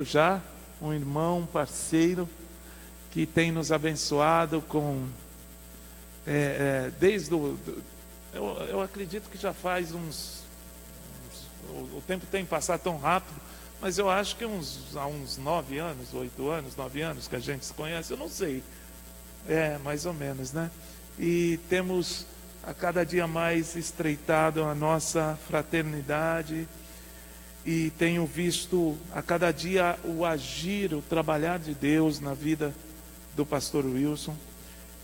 já, um irmão, um parceiro, que tem nos abençoado com, desde eu acredito que já faz o tempo tem passado tão rápido, mas eu acho que há uns 9 anos, 8 anos, 9 anos que a gente se conhece, eu não sei, mais ou menos, né? E temos a cada dia mais estreitado a nossa fraternidade, e tenho visto a cada dia o agir, o trabalhar de Deus na vida do pastor Wilson.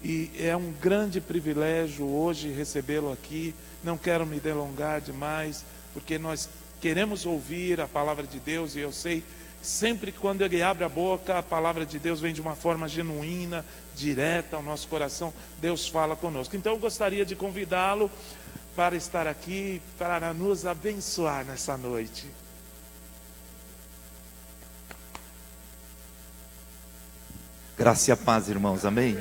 E é um grande privilégio hoje recebê-lo aqui. Não quero me delongar demais, porque nós queremos ouvir a palavra de Deus, e eu sei, sempre quando ele abre a boca, a palavra de Deus vem de uma forma genuína, direta ao nosso coração. Deus fala conosco. Então eu gostaria de convidá-lo para estar aqui, para nos abençoar nessa noite. Graça e a paz, irmãos, amém?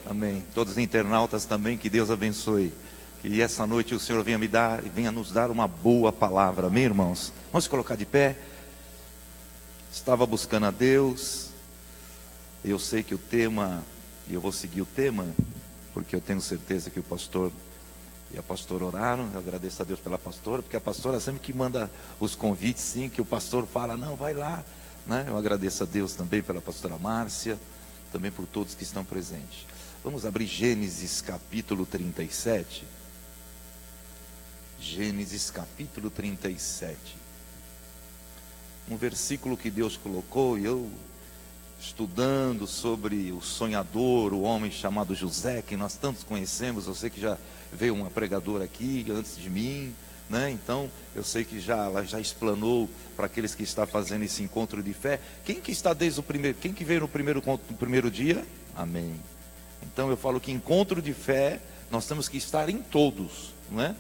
Amém. Todos os internautas também, que Deus abençoe. Que essa noite o Senhor venha nos dar uma boa palavra, amém, irmãos? Vamos se colocar de pé. Estava buscando a Deus. Eu sei que o tema, e eu vou seguir o tema, porque eu tenho certeza que o pastor e a pastora oraram. Eu agradeço a Deus pela pastora, porque a pastora sempre que manda os convites, sim, que o pastor fala, não, vai lá, né? Eu agradeço a Deus também pela pastora Márcia, também por todos que estão presentes. Vamos abrir Gênesis capítulo 37. Gênesis capítulo 37. Um versículo que Deus colocou, e eu estudando sobre o sonhador, o homem chamado José, que nós tantos conhecemos. Eu sei que já veio uma pregadora aqui antes de mim, né? Então eu sei que ela já explanou para aqueles que estão fazendo esse encontro de fé. Quem que está desde o primeiro? Quem que veio no primeiro dia? Amém. Então eu falo que encontro de fé nós temos que estar em todos, né?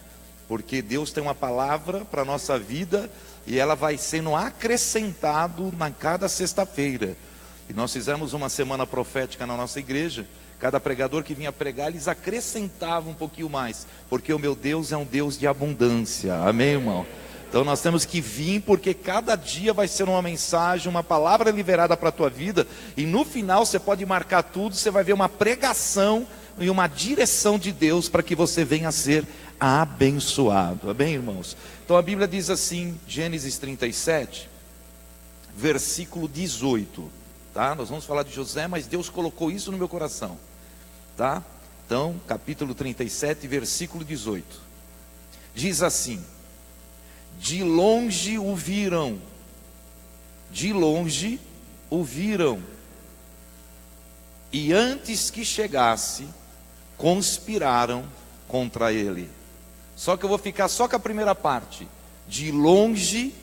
Porque Deus tem uma palavra para a nossa vida, e ela vai sendo acrescentado na cada sexta-feira. E nós fizemos uma semana profética na nossa igreja. Cada pregador que vinha pregar, eles acrescentavam um pouquinho mais, porque o meu Deus é um Deus de abundância, amém, irmão? Então nós temos que vir, porque cada dia vai ser uma mensagem, uma palavra liberada para a tua vida, e no final você pode marcar tudo, você vai ver uma pregação e uma direção de Deus para que você venha a ser abençoado, amém, irmãos? Então a Bíblia diz assim, Gênesis 37, versículo 18, tá? Nós vamos falar de José, mas Deus colocou isso no meu coração, tá? Então, capítulo 37, versículo 18, diz assim: de longe o viram, e antes que chegasse, conspiraram contra ele. Só que eu vou ficar só com a primeira parte. De longe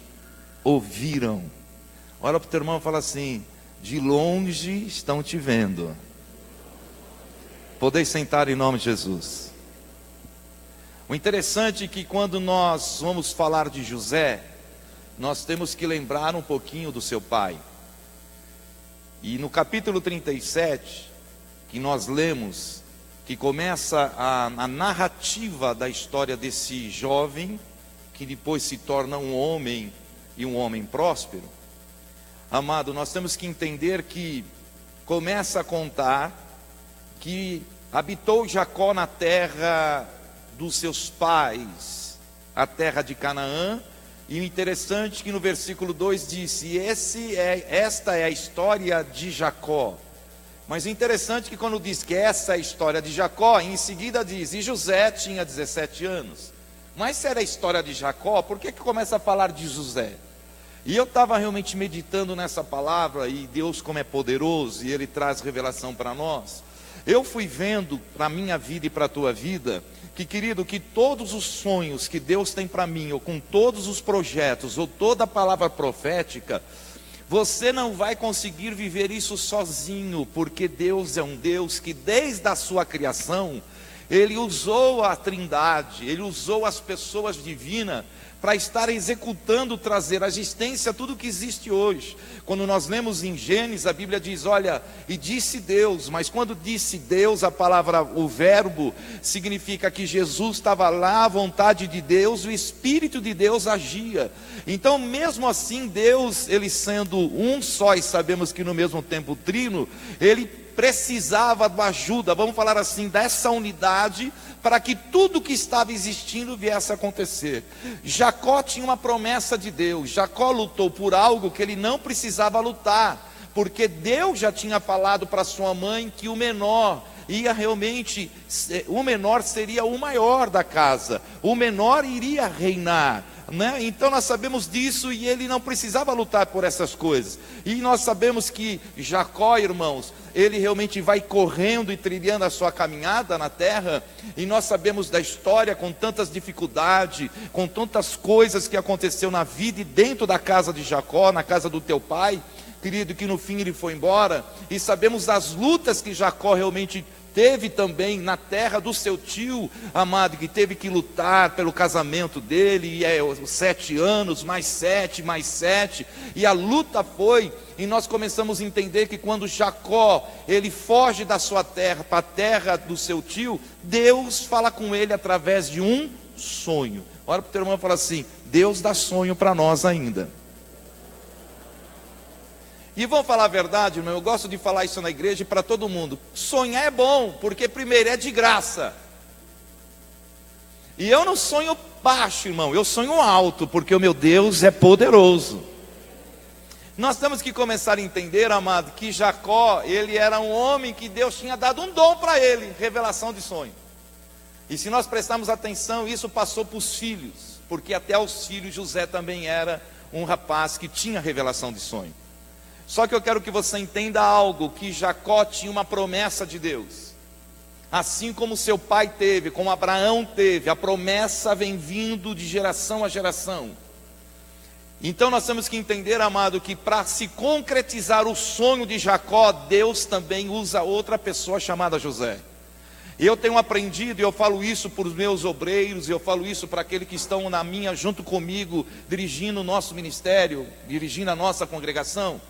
ouviram. Olha para o teu irmão e fala assim: de longe estão te vendo. Podeis sentar em nome de Jesus. O interessante é que quando nós vamos falar de José, nós temos que lembrar um pouquinho do seu pai. E no capítulo 37, que nós lemos, que começa a narrativa da história desse jovem, que depois se torna um homem, e um homem próspero. Amado, nós temos que entender que começa a contar que habitou Jacó na terra dos seus pais, a terra de Canaã. E o interessante é que no versículo 2 disse, esta é a história de Jacó. Mas o interessante é que quando diz que essa é a história de Jacó, em seguida diz, e José tinha 17 anos. Mas se era a história de Jacó, por que começa a falar de José? E eu estava realmente meditando nessa palavra, e Deus como é poderoso, e Ele traz revelação para nós. Eu fui vendo para a minha vida e para a tua vida, que querido, que todos os sonhos que Deus tem para mim, ou com todos os projetos, ou toda a palavra profética, você não vai conseguir viver isso sozinho, porque Deus é um Deus que desde a sua criação, Ele usou a Trindade, Ele usou as pessoas divinas para estar executando, trazer à existência tudo que existe hoje. Quando nós lemos em Gênesis, a Bíblia diz, olha, e disse Deus, mas quando disse Deus, a palavra, o verbo, significa que Jesus estava lá, a vontade de Deus, o Espírito de Deus agia. Então, mesmo assim, Deus, ele sendo um só, e sabemos que no mesmo tempo trino, ele precisava de ajuda, vamos falar assim, dessa unidade, para que tudo que estava existindo viesse a acontecer. Jacó tinha uma promessa de Deus. Jacó lutou por algo que ele não precisava lutar, porque Deus já tinha falado para sua mãe que o menor seria o maior da casa, o menor iria reinar, né? Então nós sabemos disso, e ele não precisava lutar por essas coisas. E nós sabemos que Jacó, irmãos, ele realmente vai correndo e trilhando a sua caminhada na terra, e nós sabemos da história, com tantas dificuldades, com tantas coisas que aconteceu na vida e dentro da casa de Jacó, na casa do teu pai, querido, que no fim ele foi embora. E sabemos das lutas que Jacó realmente teve também na terra do seu tio, amado, que teve que lutar pelo casamento dele, e 7 anos, mais 7, mais 7, e a luta foi, e nós começamos a entender que quando Jacó, ele foge da sua terra para a terra do seu tio, Deus fala com ele através de um sonho. Olha para o teu irmão e fala assim, Deus dá sonho para nós ainda. E vamos falar a verdade, irmão, eu gosto de falar isso na igreja e para todo mundo. Sonhar é bom, porque primeiro é de graça. E eu não sonho baixo, irmão, eu sonho alto, porque o meu Deus é poderoso. Nós temos que começar a entender, amado, que Jacó, ele era um homem que Deus tinha dado um dom para ele, revelação de sonho. E se nós prestarmos atenção, isso passou para os filhos, porque até os filhos José também era um rapaz que tinha revelação de sonho. Só que eu quero que você entenda algo, que Jacó tinha uma promessa de Deus. Assim como seu pai teve, como Abraão teve, a promessa vem vindo de geração a geração. Então nós temos que entender, amado, que para se concretizar o sonho de Jacó, Deus também usa outra pessoa chamada José. E eu tenho aprendido, e eu falo isso para os meus obreiros, e eu falo isso para aqueles que estão na minha, junto comigo, dirigindo o nosso ministério, dirigindo a nossa congregação,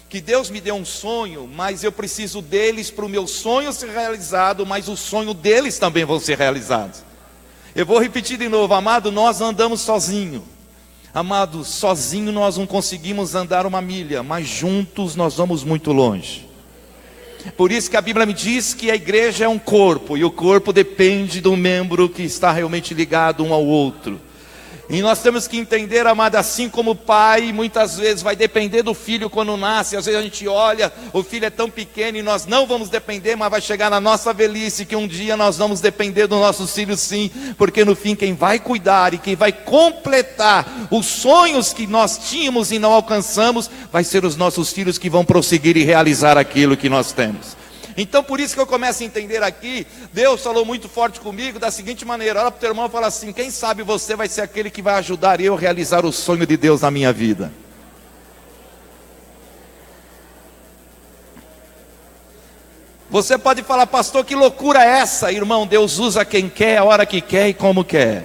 que Deus me deu um sonho, mas eu preciso deles para o meu sonho ser realizado, mas o sonho deles também vão ser realizados. Eu vou repetir de novo, amado, nós andamos sozinhos. Amado, sozinho nós não conseguimos andar 1 milha, mas juntos nós vamos muito longe. Por isso que a Bíblia me diz que a igreja é um corpo, e o corpo depende do membro que está realmente ligado um ao outro. E nós temos que entender, amado, assim como o pai muitas vezes vai depender do filho quando nasce. Às vezes a gente olha, o filho é tão pequeno e nós não vamos depender, mas vai chegar na nossa velhice que um dia nós vamos depender dos nossos filhos sim. Porque no fim quem vai cuidar e quem vai completar os sonhos que nós tínhamos e não alcançamos, vai ser os nossos filhos que vão prosseguir e realizar aquilo que nós temos. Então por isso que eu começo a entender aqui, Deus falou muito forte comigo da seguinte maneira, olha para o teu irmão e fala assim, quem sabe você vai ser aquele que vai ajudar eu a realizar o sonho de Deus na minha vida. Você pode falar, pastor, que loucura é essa? Irmão, Deus usa quem quer, a hora que quer e como quer.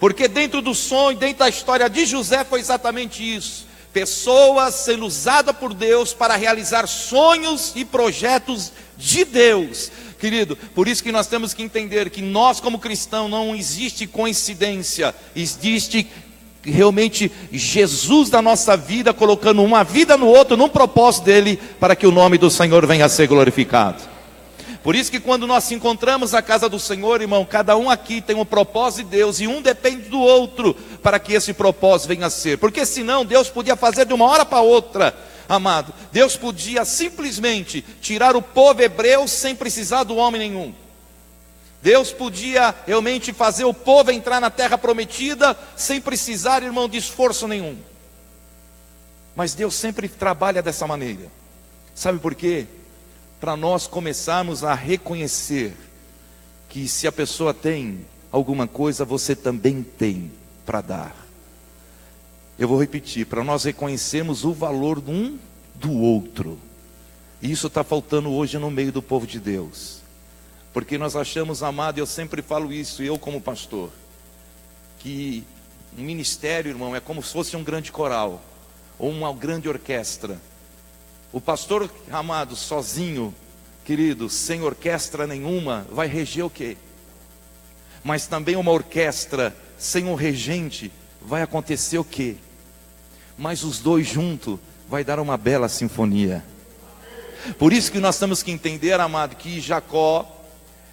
Porque dentro do sonho, dentro da história de José foi exatamente isso. Pessoas sendo usadas por Deus para realizar sonhos e projetos de Deus. Querido, por isso que nós temos que entender que nós como cristãos não existe coincidência. Existe realmente Jesus da nossa vida, colocando uma vida no outro, num propósito dele, para que o nome do Senhor venha a ser glorificado. Por isso que quando nós se encontramos na casa do Senhor, irmão, cada um aqui tem um propósito de Deus, e um depende do outro, para que esse propósito venha a ser. Porque senão Deus podia fazer de uma hora para outra, amado. Deus podia simplesmente tirar o povo hebreu sem precisar do homem nenhum. Deus podia realmente fazer o povo entrar na terra prometida, sem precisar, irmão, de esforço nenhum. Mas Deus sempre trabalha dessa maneira. Sabe por quê? Para nós começarmos a reconhecer que se a pessoa tem alguma coisa, você também tem para dar. Eu vou repetir, para nós reconhecermos o valor de um do outro. E isso está faltando hoje no meio do povo de Deus. Porque nós achamos, amado, eu sempre falo isso, eu como pastor, que Um ministério, irmão, é como se fosse um grande coral ou uma grande orquestra. O pastor, amado, sozinho, querido, sem orquestra nenhuma, vai reger o quê? Mas também uma orquestra sem um regente, vai acontecer o quê? Mas os dois juntos vai dar uma bela sinfonia. Por isso que nós temos que entender, amado, que Jacó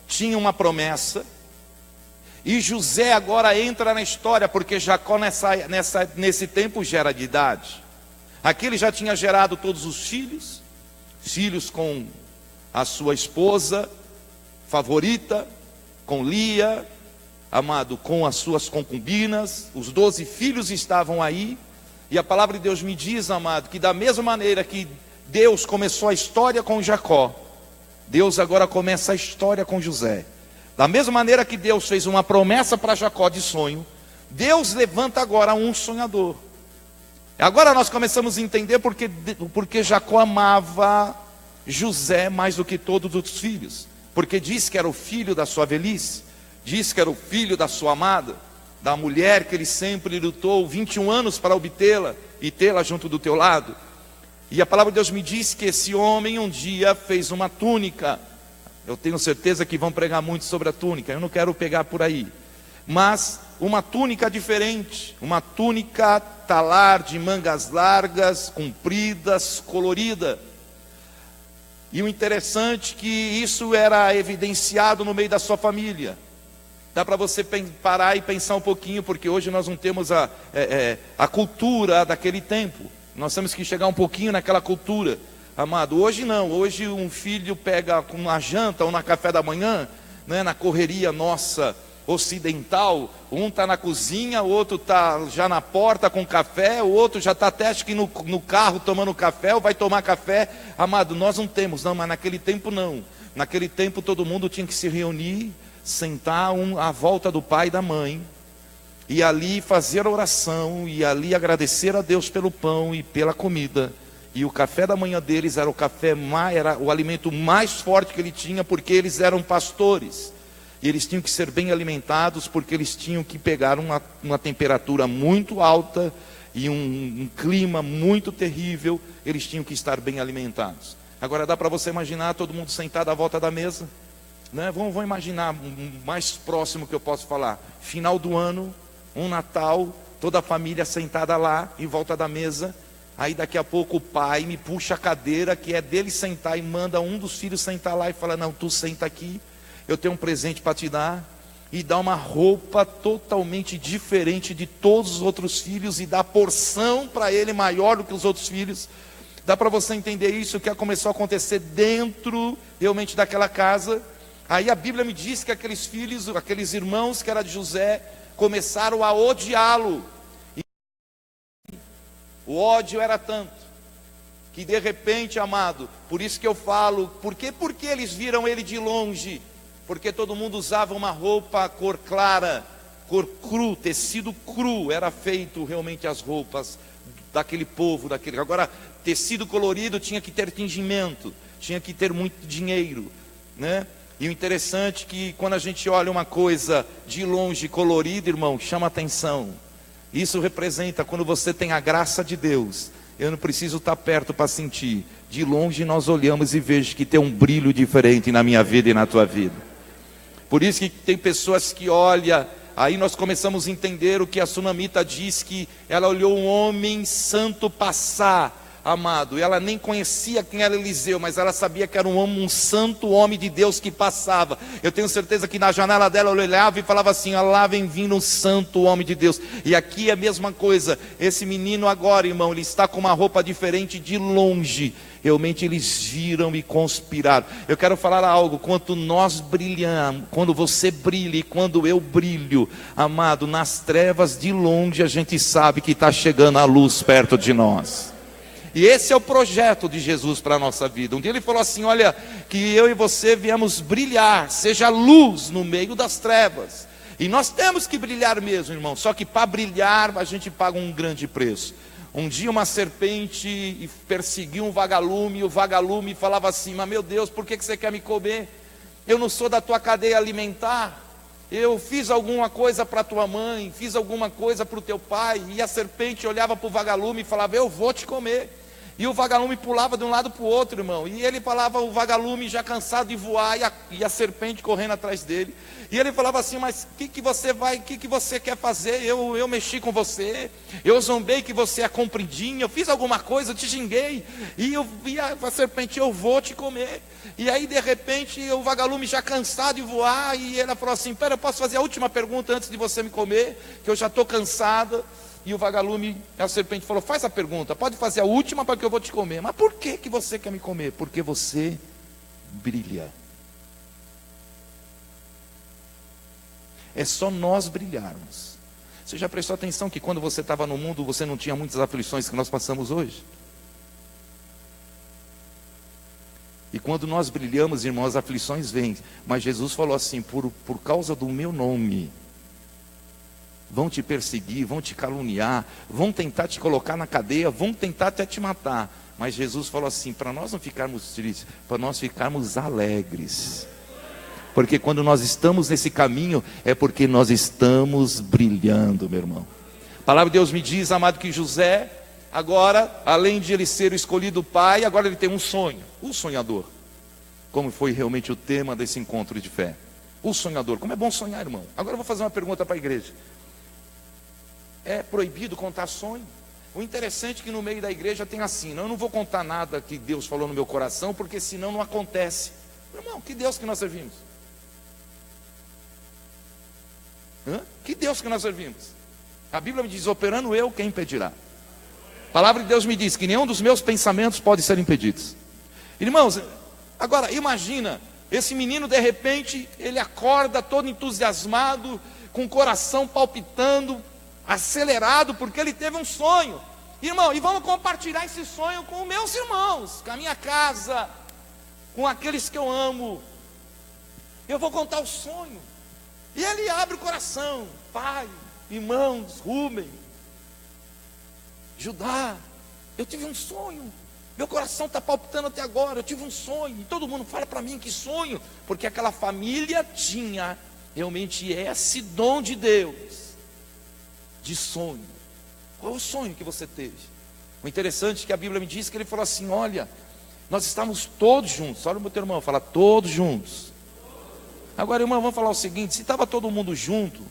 tinha uma promessa, e José agora entra na história, porque Jacó nesse tempo já era de idade. Aqui ele já tinha gerado todos os filhos com a sua esposa favorita, com Lia, amado, com as suas concubinas. Os 12 filhos estavam aí, e a palavra de Deus me diz, amado, que da mesma maneira que Deus começou a história com Jacó, Deus agora começa a história com José. Da mesma maneira que Deus fez uma promessa para Jacó de sonho, Deus levanta agora um sonhador. Agora nós começamos a entender porque Jacó amava José mais do que todos os filhos. Porque diz que era o filho da sua velhice, diz que era o filho da sua amada, da mulher que ele sempre lutou 21 anos para obtê-la e tê-la junto do teu lado. E a palavra de Deus me diz que esse homem um dia fez uma túnica. Eu tenho certeza que vão pregar muito sobre a túnica, eu não quero pegar por aí. Mas uma túnica diferente, uma túnica talar de mangas largas, compridas, colorida. E o interessante é que isso era evidenciado no meio da sua família. Dá para você parar e pensar um pouquinho, porque hoje nós não temos a cultura daquele tempo. Nós temos que chegar um pouquinho naquela cultura. Amado, hoje não, hoje um filho pega na janta ou na café da manhã, né, na correria nossa ocidental, um está na cozinha, o outro está já na porta com café, o outro já está até acho que no carro tomando café, ou vai tomar café. Amado, nós não temos, não, mas naquele tempo não. Naquele tempo todo mundo tinha que se reunir, sentar à volta do pai e da mãe, e ali fazer a oração, e ali agradecer a Deus pelo pão e pela comida. E o café da manhã deles era era o alimento mais forte que ele tinha, porque eles eram pastores. E eles tinham que ser bem alimentados, porque eles tinham que pegar uma temperatura muito alta e um clima muito terrível. Eles tinham que estar bem alimentados. Agora dá para você imaginar todo mundo sentado à volta da mesa, né? Vamos imaginar mais próximo que eu posso falar. Final do ano, um Natal, toda a família sentada lá em volta da mesa. Aí daqui a pouco o pai me puxa a cadeira que é dele sentar e manda um dos filhos sentar lá e fala: não, tu senta aqui, eu tenho um presente para te dar. E dá uma roupa totalmente diferente de todos os outros filhos e dá porção para ele maior do que os outros filhos. Dá para você entender isso, que começou a acontecer dentro realmente daquela casa. Aí a Bíblia me diz que aqueles filhos, aqueles irmãos que era de José, começaram a odiá-lo. O ódio era tanto que de repente, amado, por isso que eu falo, porque eles viram ele de longe? Porque todo mundo usava uma roupa cor clara, cor cru, tecido cru, era feito realmente as roupas daquele povo, agora tecido colorido tinha que ter tingimento, tinha que ter muito dinheiro, né? E o interessante é que quando a gente olha uma coisa de longe colorida, irmão, chama atenção. Isso representa quando você tem a graça de Deus. Eu não preciso estar perto para sentir. De longe nós olhamos e vejo que tem um brilho diferente na minha vida e na tua vida. Por isso que tem pessoas que olham, aí nós começamos a entender o que a sunamita diz, que ela olhou um homem santo passar, amado. Ela nem conhecia quem era Eliseu, mas ela sabia que era um santo homem de Deus que passava. Eu tenho certeza que na janela dela ela olhava e falava assim: olha lá vem vindo um santo homem de Deus. E aqui é a mesma coisa. Esse menino agora, irmão, ele está com uma roupa diferente de longe. Realmente eles viram e conspiraram. Eu quero falar algo: quando nós brilhamos, quando você brilha e quando eu brilho, amado, nas trevas de longe a gente sabe que está chegando a luz perto de nós. E esse é o projeto de Jesus para a nossa vida. Um dia ele falou assim: olha, que eu e você viemos brilhar, seja luz no meio das trevas. E nós temos que brilhar mesmo, irmão. Só que para brilhar a gente paga um grande preço. Um dia uma serpente perseguiu um vagalume, e o vagalume falava assim: mas meu Deus, por que você quer me comer? Eu não sou da tua cadeia alimentar. eu fiz alguma coisa para tua mãe, fiz alguma coisa para o teu pai, e a serpente olhava para o vagalume e falava, eu vou te comer. E o vagalume pulava de um lado para o outro, irmão. E ele falava, o vagalume já cansado de voar, e a serpente correndo atrás dele. E ele falava assim, mas o que você quer fazer? Eu mexi com você, eu zombei que você é compridinho, eu fiz alguma coisa, eu te xinguei. E a serpente, eu vou te comer. E aí de repente o vagalume já cansado de voar, e ele falou assim, pera, eu posso fazer a última pergunta antes de você me comer? Que eu já estou cansada. E o vagalume, a serpente falou, faz a pergunta, pode fazer a última para que eu vou te comer. Mas por que você quer me comer? Porque você brilha. É só nós brilharmos. Você já prestou atenção que quando você estava no mundo, você não tinha muitas aflições que nós passamos hoje? E quando nós brilhamos, irmãos, as aflições vêm. Mas Jesus falou assim, por causa do meu nome, vão te perseguir, vão te caluniar, vão tentar te colocar na cadeia, vão tentar até te matar. Mas Jesus falou assim, para nós não ficarmos tristes, para nós ficarmos alegres. Porque quando nós estamos nesse caminho, é porque nós estamos brilhando, meu irmão. A palavra de Deus me diz, amado, que José, agora, além de ele ser o escolhido pai, agora ele tem um sonho, o sonhador. Como foi realmente o tema desse encontro de fé. O sonhador, como é bom sonhar, irmão. Agora eu vou fazer uma pergunta para a igreja. É proibido contar sonho? O interessante é que no meio da igreja tem assim, eu não vou contar nada que Deus falou no meu coração, porque senão não acontece. Irmão, que Deus que nós servimos? Que Deus que nós servimos? A Bíblia me diz, operando eu, quem impedirá? A palavra de Deus me diz que nenhum dos meus pensamentos pode ser impedidos. Irmãos, agora imagina, esse menino de repente, ele acorda todo entusiasmado, com o coração palpitando, acelerado, porque ele teve um sonho. Irmão, e vamos compartilhar esse sonho com os meus irmãos, com a minha casa, com aqueles que eu amo. Eu vou contar o sonho. E ele abre o coração, pai, irmãos, Rubem, Judá, eu tive um sonho, meu coração está palpitando até agora, eu tive um sonho, e todo mundo fala para mim que sonho, porque aquela família tinha realmente esse dom de Deus, de sonho. Qual é o sonho que você teve? O interessante é que a Bíblia me diz que ele falou assim, olha, nós estamos todos juntos, olha o meu teu irmão, fala todos juntos. Agora, irmão, vamos falar o seguinte, se estava todo mundo junto,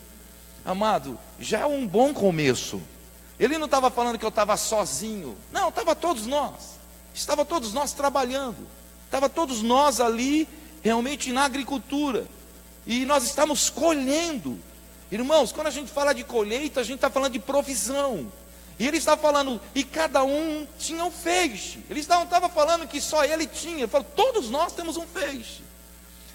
amado, já é um bom começo. Ele não estava falando que eu estava sozinho, não, estava todos nós trabalhando, estava todos nós ali, realmente na agricultura, e nós estamos colhendo. Irmãos, quando a gente fala de colheita, a gente está falando de provisão. E ele está falando, e cada um tinha um feixe. Ele não estava falando que só ele tinha, ele falou, todos nós temos um feixe.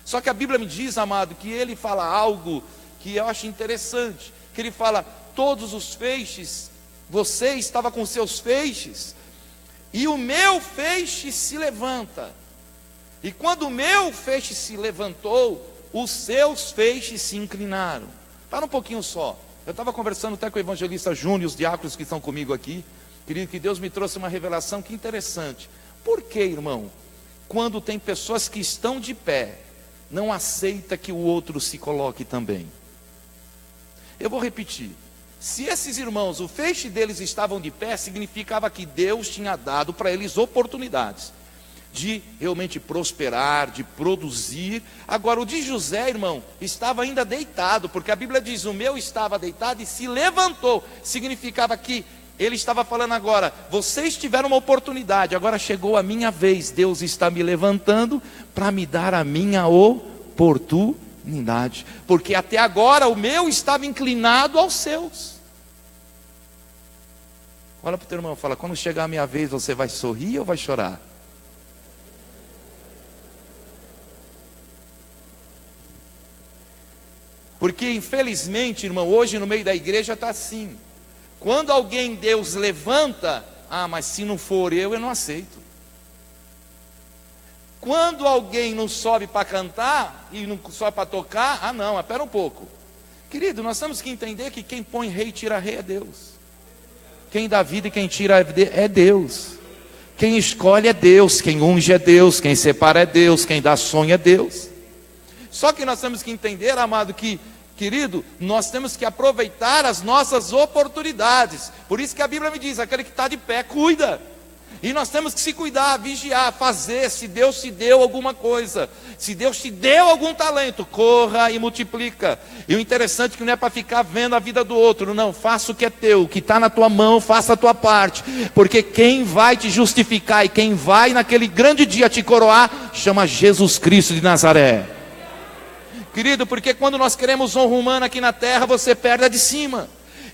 Só que a Bíblia me diz, amado, que ele fala algo que eu acho interessante. Que ele fala, todos os feixes, você estava com seus feixes, e o meu feixe se levanta. E quando o meu feixe se levantou, os seus feixes se inclinaram. Para um pouquinho só. Eu estava conversando até com o evangelista Júnior e os diáconos que estão comigo aqui. Querido, que Deus me trouxe uma revelação que interessante. Por que, irmão? Quando tem pessoas que estão de pé, não aceita que o outro se coloque também. Eu vou repetir. Se esses irmãos, o feixe deles estavam de pé, significava que Deus tinha dado para eles oportunidades de realmente prosperar, de produzir. Agora o de José, irmão, estava ainda deitado, porque a Bíblia diz, o meu estava deitado e se levantou. Significava que ele estava falando agora, vocês tiveram uma oportunidade, agora chegou a minha vez, Deus está me levantando para me dar a minha oportunidade, porque até agora o meu estava inclinado aos seus. Olha para o teu irmão, fala, quando chegar a minha vez, você vai sorrir ou vai chorar? Porque infelizmente, irmão, hoje no meio da igreja está assim. Quando alguém Deus levanta, mas se não for eu não aceito. Quando alguém não sobe para cantar e não sobe para tocar, não, espera um pouco. Querido, nós temos que entender que quem põe rei e tira rei é Deus. Quem dá vida e quem tira é Deus. Quem escolhe é Deus, quem unge é Deus, quem separa é Deus, quem dá sonho é Deus. Só que nós temos que entender, amado, que Querido, nós temos que aproveitar as nossas oportunidades. Por isso que a Bíblia me diz, aquele que está de pé, cuida. E nós temos que se cuidar, vigiar, fazer. Se Deus te deu alguma coisa, se Deus te deu algum talento, corra e multiplica. E o interessante é que não é para ficar vendo a vida do outro. Não, faça o que é teu, o que está na tua mão, faça a tua parte. Porque quem vai te justificar e quem vai naquele grande dia te coroar, chama Jesus Cristo de Nazaré. Querido, porque quando nós queremos honra humana aqui na terra, você perde a de cima.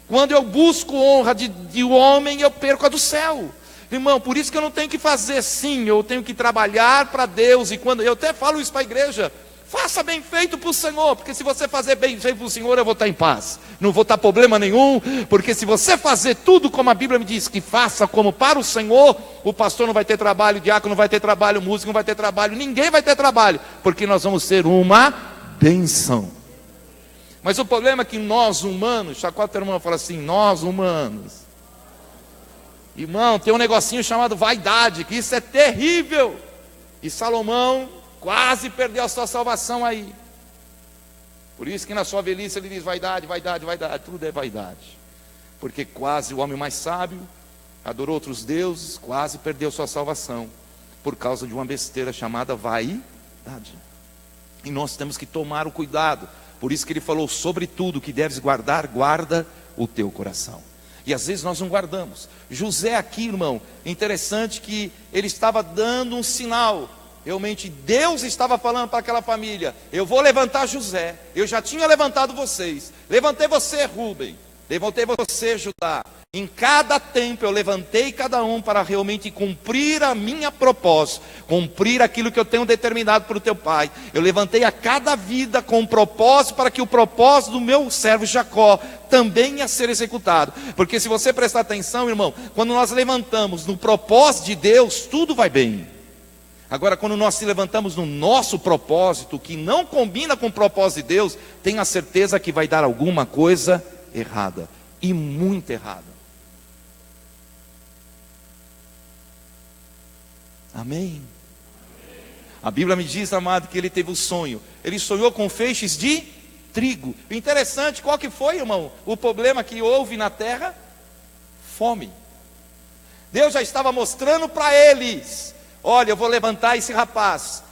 Quando eu busco honra de homem, eu perco a do céu. Irmão, por isso que eu não tenho que fazer sim, eu tenho que trabalhar para Deus. E quando eu até falo isso para a igreja, faça bem feito para o Senhor, porque se você fazer bem feito para o Senhor, eu vou estar em paz, não vou estar problema nenhum. Porque se você fazer tudo como a Bíblia me diz que faça, como para o Senhor, o pastor não vai ter trabalho, o diácono não vai ter trabalho, o músico não vai ter trabalho, ninguém vai ter trabalho, porque nós vamos ser uma bênção. Mas o problema é que nós humanos, chacoalha o teu irmão e fala assim, nós humanos, irmão, tem um negocinho chamado vaidade, que isso é terrível. E Salomão quase perdeu a sua salvação aí. Por isso que na sua velhice ele diz vaidade, vaidade, vaidade, tudo é vaidade. Porque quase o homem mais sábio adorou outros deuses, quase perdeu sua salvação, por causa de uma besteira chamada vaidade. E nós temos que tomar o cuidado. Por isso que ele falou, sobre tudo que deves guardar, guarda o teu coração. E às vezes nós não guardamos. José aqui, irmão, interessante que ele estava dando um sinal. Realmente Deus estava falando para aquela família, eu vou levantar José. Eu já tinha levantado vocês. Levantei você, Rúben. Levantei você, Judá. Em cada tempo eu levantei cada um para realmente cumprir a minha propósito, cumprir aquilo que eu tenho determinado para o teu pai. Eu levantei a cada vida com um propósito, para que o propósito do meu servo Jacó também ia ser executado. Porque se você prestar atenção, irmão, quando nós levantamos no propósito de Deus, tudo vai bem. Agora, quando nós se levantamos no nosso propósito, que não combina com o propósito de Deus, tenha certeza que vai dar alguma coisa errada, e muito errada. Amém? A Bíblia me diz, amado, que ele teve um sonho. Ele sonhou com feixes de trigo. Interessante, qual que foi, irmão, o problema que houve na terra? Fome. Deus já estava mostrando para eles, olha, eu vou levantar esse rapaz.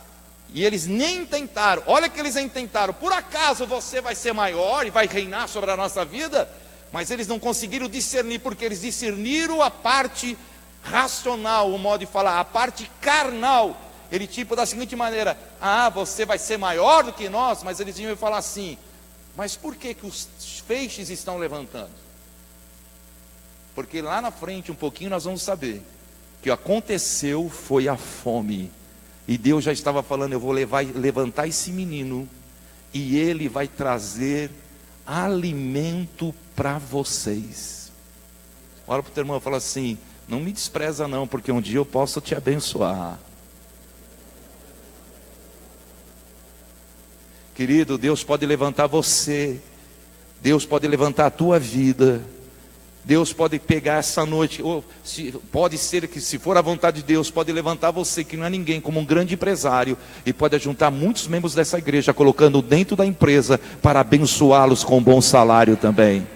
E eles nem tentaram. Olha que eles nem tentaram. Por acaso você vai ser maior e vai reinar sobre a nossa vida? Mas eles não conseguiram discernir, porque eles discerniram a parte racional, o modo de falar, a parte carnal. Ele tipo da seguinte maneira, você vai ser maior do que nós. Mas eles iam falar assim, mas por que os feixes estão levantando? Porque lá na frente um pouquinho nós vamos saber que aconteceu foi a fome. E Deus já estava falando, eu vou levantar esse menino, e ele vai trazer alimento para vocês. Olha para o teu irmão e fala assim, não me despreza não, porque um dia eu posso te abençoar. Querido, Deus pode levantar você, Deus pode levantar a tua vida. Deus pode pegar essa noite, ou pode ser que, se for a vontade de Deus, pode levantar você, que não é ninguém, como um grande empresário, e pode juntar muitos membros dessa igreja, colocando dentro da empresa, para abençoá-los com um bom salário também.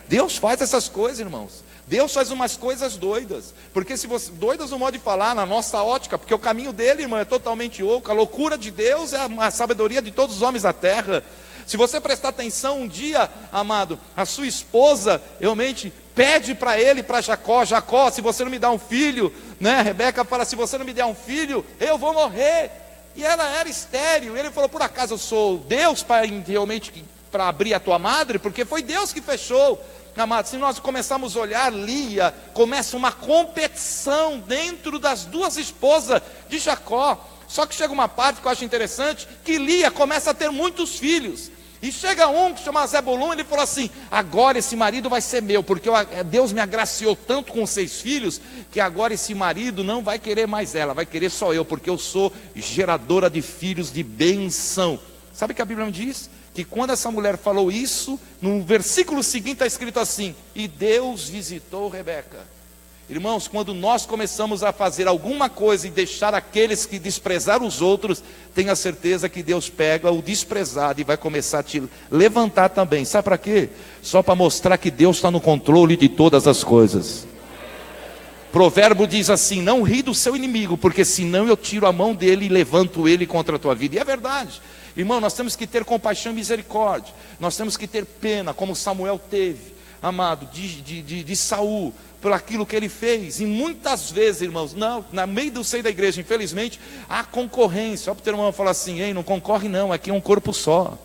Deus faz essas coisas, irmãos. Deus faz umas coisas doidas, porque se você, doidas no modo de falar, na nossa ótica, porque o caminho dele, irmão, é totalmente oco. A loucura de Deus é a sabedoria de todos os homens da terra. Se você prestar atenção, um dia, amado, a sua esposa realmente pede para ele, para Jacó, Jacó, se você não me dá um filho, né? Rebeca fala, se você não me der um filho, eu vou morrer. E ela era estéril. Ele falou, por acaso eu sou Deus para realmente para abrir a tua madre? Porque foi Deus que fechou. Amado, se nós começarmos a olhar, Lia, começa uma competição dentro das duas esposas de Jacó. Só que chega uma parte que eu acho interessante, que Lia começa a ter muitos filhos. E chega um que chama Zebulun, ele falou assim, agora esse marido vai ser meu, porque Deus me agraciou tanto com 6 filhos, que agora esse marido não vai querer mais ela, vai querer só eu, porque eu sou geradora de filhos de benção. Sabe o que a Bíblia me diz? Que quando essa mulher falou isso, no versículo seguinte está escrito assim, e Deus visitou Rebeca. Irmãos, quando nós começamos a fazer alguma coisa e deixar aqueles que desprezaram os outros, tenha certeza que Deus pega o desprezado e vai começar a te levantar também. Sabe para quê? Só para mostrar que Deus está no controle de todas as coisas. Provérbio diz assim: não ri do seu inimigo, porque senão eu tiro a mão dele e levanto ele contra a tua vida. E é verdade. Irmão, nós temos que ter compaixão e misericórdia. Nós temos que ter pena, como Samuel teve, amado, de Saul, por aquilo que ele fez. E muitas vezes, irmãos, no meio do seio da igreja, infelizmente, há concorrência. Olha para o teu irmão falar assim: ei, não concorre não, aqui é um corpo só.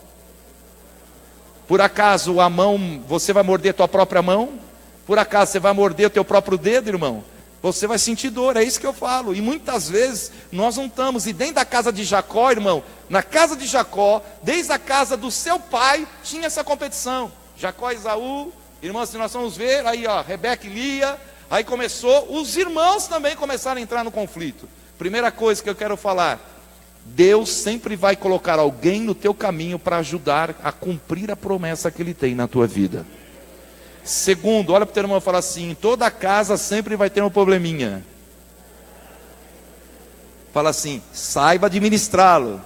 Por acaso a mão, você vai morder a tua própria mão? Por acaso você vai morder o teu próprio dedo, irmão? Você vai sentir dor, é isso que eu falo. E muitas vezes nós não estamos. E dentro da casa de Jacó, irmão, na casa de Jacó, desde a casa do seu pai, tinha essa competição. Jacó e Esaú, irmãos, se nós vamos ver, aí ó, Rebeca e Lia, aí começou, os irmãos também começaram a entrar no conflito. Primeira coisa que eu quero falar: Deus sempre vai colocar alguém no teu caminho para ajudar a cumprir a promessa que Ele tem na tua vida. Segundo, olha para o teu irmão e fala assim: em toda casa sempre vai ter um probleminha. Fala assim: saiba administrá-lo.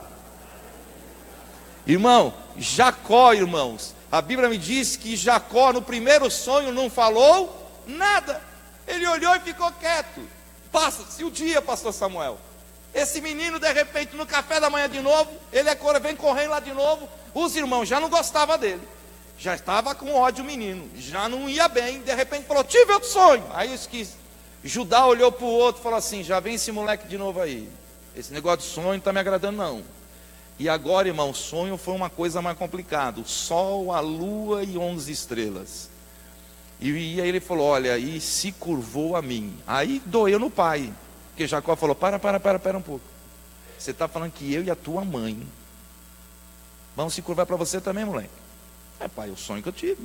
Irmão, Jacó, irmãos, a Bíblia me diz que Jacó no primeiro sonho não falou nada. Ele olhou e ficou quieto. Passa-se o dia, pastor Samuel. Esse menino de repente no café da manhã de novo, ele vem correndo lá de novo. Os irmãos já não gostavam dele. Já estava com ódio o menino, já não ia bem. De repente falou: tive outro sonho. Aí Judá olhou para o outro e falou assim: já vem esse moleque de novo aí. Esse negócio de sonho não está me agradando não. E agora, irmão, o sonho foi uma coisa mais complicada. O sol, a lua e 11 estrelas. E aí ele falou: olha, e se curvou a mim. Aí doeu no pai. Porque Jacó falou: para um pouco. Você está falando que eu e a tua mãe vamos se curvar para você também, moleque? É, pai, é o sonho que eu tive.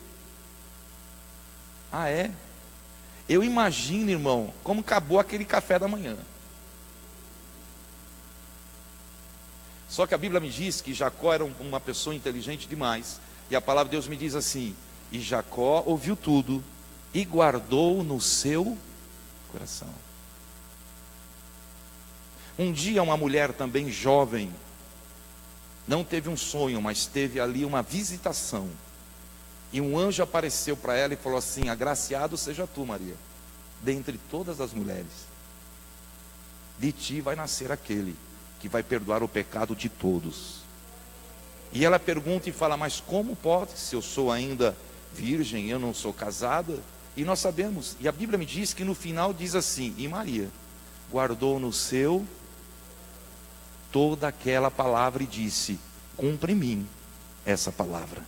Ah, é? Eu imagino, irmão, como acabou aquele café da manhã. Só que a Bíblia me diz que Jacó era uma pessoa inteligente demais. E a palavra de Deus me diz assim: e Jacó ouviu tudo e guardou no seu coração. Um dia uma mulher também jovem, não teve um sonho, mas teve ali uma visitação. E um anjo apareceu para ela e falou assim: agraciado seja tu, Maria, dentre todas as mulheres. De ti vai nascer aquele que vai perdoar o pecado de todos. E ela pergunta e fala: mas como pode, se eu sou ainda virgem, eu não sou casada? E nós sabemos, e a Bíblia me diz que no final diz assim: e Maria guardou no seu toda aquela palavra e disse: cumpre em mim essa palavra.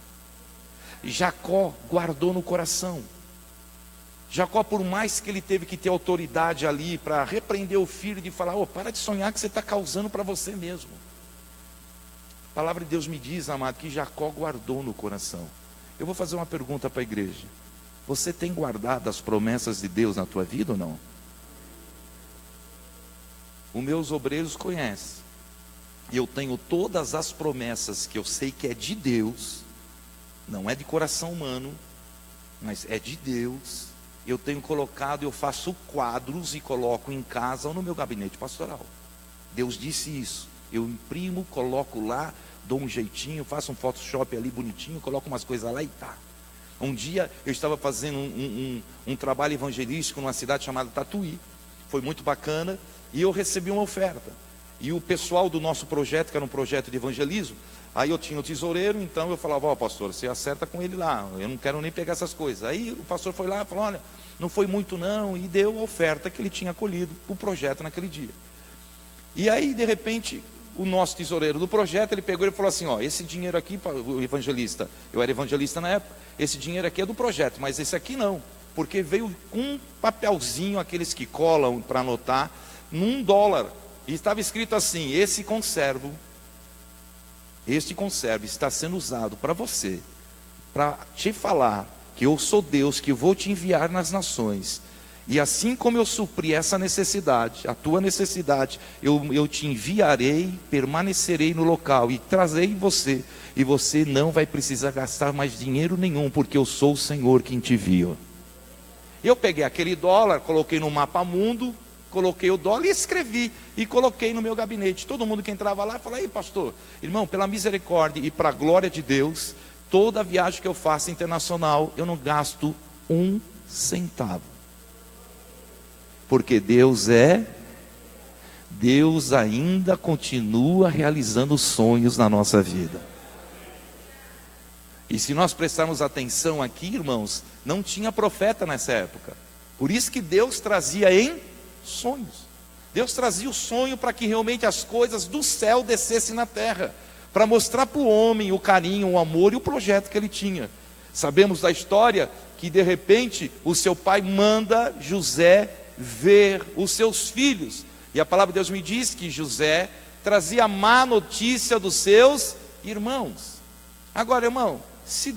Jacó guardou no coração. Jacó, por mais que ele teve que ter autoridade ali para repreender o filho, de falar: para de sonhar que você está causando para você mesmo. A palavra de Deus me diz, amado, que Jacó guardou no coração. Eu vou fazer uma pergunta para a igreja: você tem guardado as promessas de Deus na tua vida ou não? Os meus obreiros conhecem. Eu tenho todas as promessas que eu sei que é de Deus, não é de coração humano, mas é de Deus. Eu tenho colocado, eu faço quadros e coloco em casa ou no meu gabinete pastoral. Deus disse isso. Eu imprimo, coloco lá, dou um jeitinho, faço um Photoshop ali bonitinho, coloco umas coisas lá e tá. Um dia eu estava fazendo um trabalho evangelístico numa cidade chamada Tatuí. Foi muito bacana e eu recebi uma oferta. E o pessoal do nosso projeto, que era um projeto de evangelismo, aí eu tinha o tesoureiro, então eu falava: pastor, você acerta com ele lá, eu não quero nem pegar essas coisas. Aí o pastor foi lá e falou: olha, não foi muito não, e deu a oferta que ele tinha colhido para o projeto naquele dia. E aí, de repente, o nosso tesoureiro do projeto, ele pegou e falou assim: esse dinheiro aqui, o evangelista, eu era evangelista na época, esse dinheiro aqui é do projeto, mas esse aqui não, porque veio com um papelzinho, aqueles que colam para anotar, num $1. E estava escrito assim: este conservo está sendo usado para você, para te falar que eu sou Deus, que vou te enviar nas nações. E assim como eu supri essa necessidade, a tua necessidade, eu te enviarei, permanecerei no local e trazei você. E você não vai precisar gastar mais dinheiro nenhum, porque eu sou o Senhor quem te envia. Eu peguei aquele dólar, coloquei no mapa mundo, coloquei o dólar e escrevi, e coloquei no meu gabinete. Todo mundo que entrava lá falava: ei, pastor, irmão, pela misericórdia e para a glória de Deus, toda viagem que eu faço internacional, eu não gasto um centavo. Porque Deus ainda continua realizando sonhos na nossa vida. E se nós prestarmos atenção aqui, irmãos, não tinha profeta nessa época. Por isso que Deus trazia em sonhos. Deus trazia o sonho para que realmente as coisas do céu descessem na terra, para mostrar para o homem o carinho, o amor e o projeto que ele tinha. Sabemos da história que de repente o seu pai manda José ver os seus filhos. E a palavra de Deus me diz que José trazia má notícia dos seus irmãos. Agora, irmão, se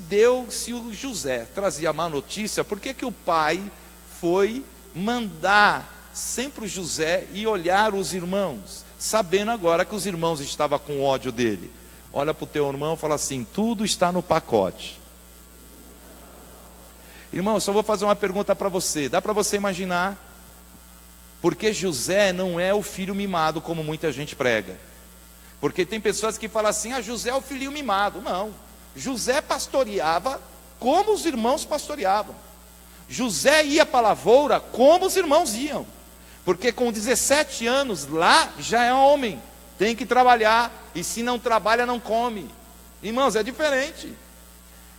o José trazia má notícia, por que o pai foi mandar sempre o José e olhar os irmãos, sabendo agora que os irmãos estavam com ódio dele? Olha para o teu irmão e fala assim: tudo está no pacote. Irmão, eu só vou fazer uma pergunta para você. Dá para você imaginar? Porque José não é o filho mimado, como muita gente prega. Porque tem pessoas que falam assim: ah, José é o filhinho mimado. Não, José pastoreava como os irmãos pastoreavam. José ia para a lavoura como os irmãos iam. Porque com 17 anos lá já é homem, tem que trabalhar, e se não trabalha não come. Irmãos, é diferente.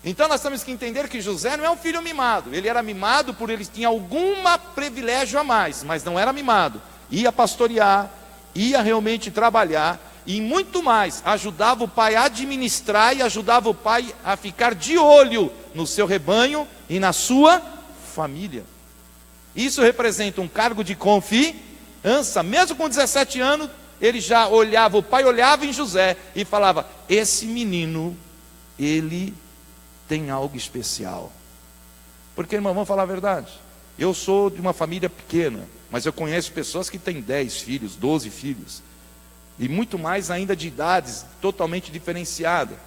Então nós temos que entender que José não é um filho mimado. Ele era mimado por ele tinha algum privilégio a mais, mas não era mimado. Ia pastorear, ia realmente trabalhar, e muito mais, ajudava o pai a administrar e ajudava o pai a ficar de olho no seu rebanho e na sua família. Isso representa um cargo de confiança. Mesmo com 17 anos, ele já olhava, o pai olhava em José e falava: esse menino, ele tem algo especial. Porque, irmão, vamos falar a verdade, eu sou de uma família pequena, mas eu conheço pessoas que têm 10 filhos, 12 filhos, e muito mais ainda de idades totalmente diferenciadas.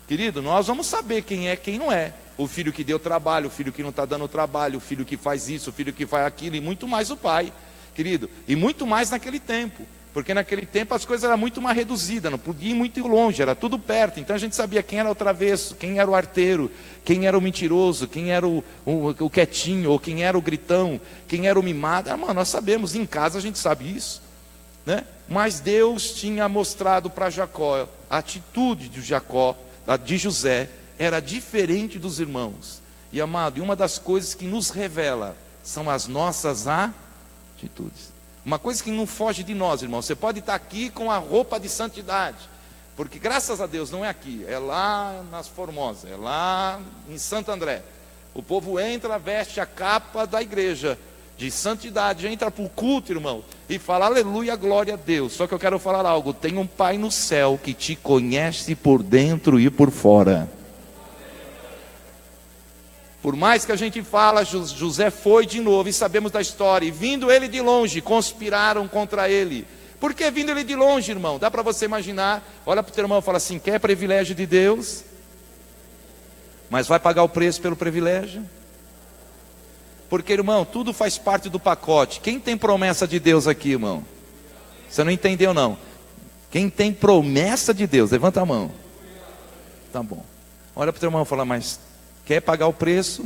Querido, nós vamos saber quem é, quem não é. O filho que deu trabalho, o filho que não está dando trabalho, o filho que faz isso, o filho que faz aquilo, e muito mais o pai, querido, e muito mais naquele tempo. Porque naquele tempo as coisas eram muito mais reduzidas, não podia ir muito longe, era tudo perto. Então a gente sabia quem era o travesso, quem era o arteiro, quem era o mentiroso, quem era o quietinho, ou quem era o gritão, quem era o mimado. Mano, nós sabemos, em casa a gente sabe isso, né? Mas Deus tinha mostrado para Jacó, a atitude de Jacó, de José, era diferente dos irmãos. E amado, e uma das coisas que nos revela são as nossas atitudes. Uma coisa que não foge de nós, irmão. Você pode estar aqui com a roupa de santidade, porque graças a Deus não é aqui, é lá nas Formosas, é lá em Santo André. O povo entra, veste a capa da igreja de santidade, entra para o culto, irmão, e fala aleluia, glória a Deus. Só que eu quero falar algo: tem um Pai no céu que te conhece por dentro e por fora. Por mais que a gente fala, José foi de novo, e sabemos da história, e vindo ele de longe, conspiraram contra ele. Por que vindo ele de longe, irmão? Dá para você imaginar? Olha para o teu irmão e fala assim: quer privilégio de Deus? Mas vai pagar o preço pelo privilégio? Porque, irmão, tudo faz parte do pacote. Quem tem promessa de Deus aqui, irmão? Você não entendeu, não? Quem tem promessa de Deus, levanta a mão. Tá bom. Olha para o teu irmão e fala: mas quer pagar o preço?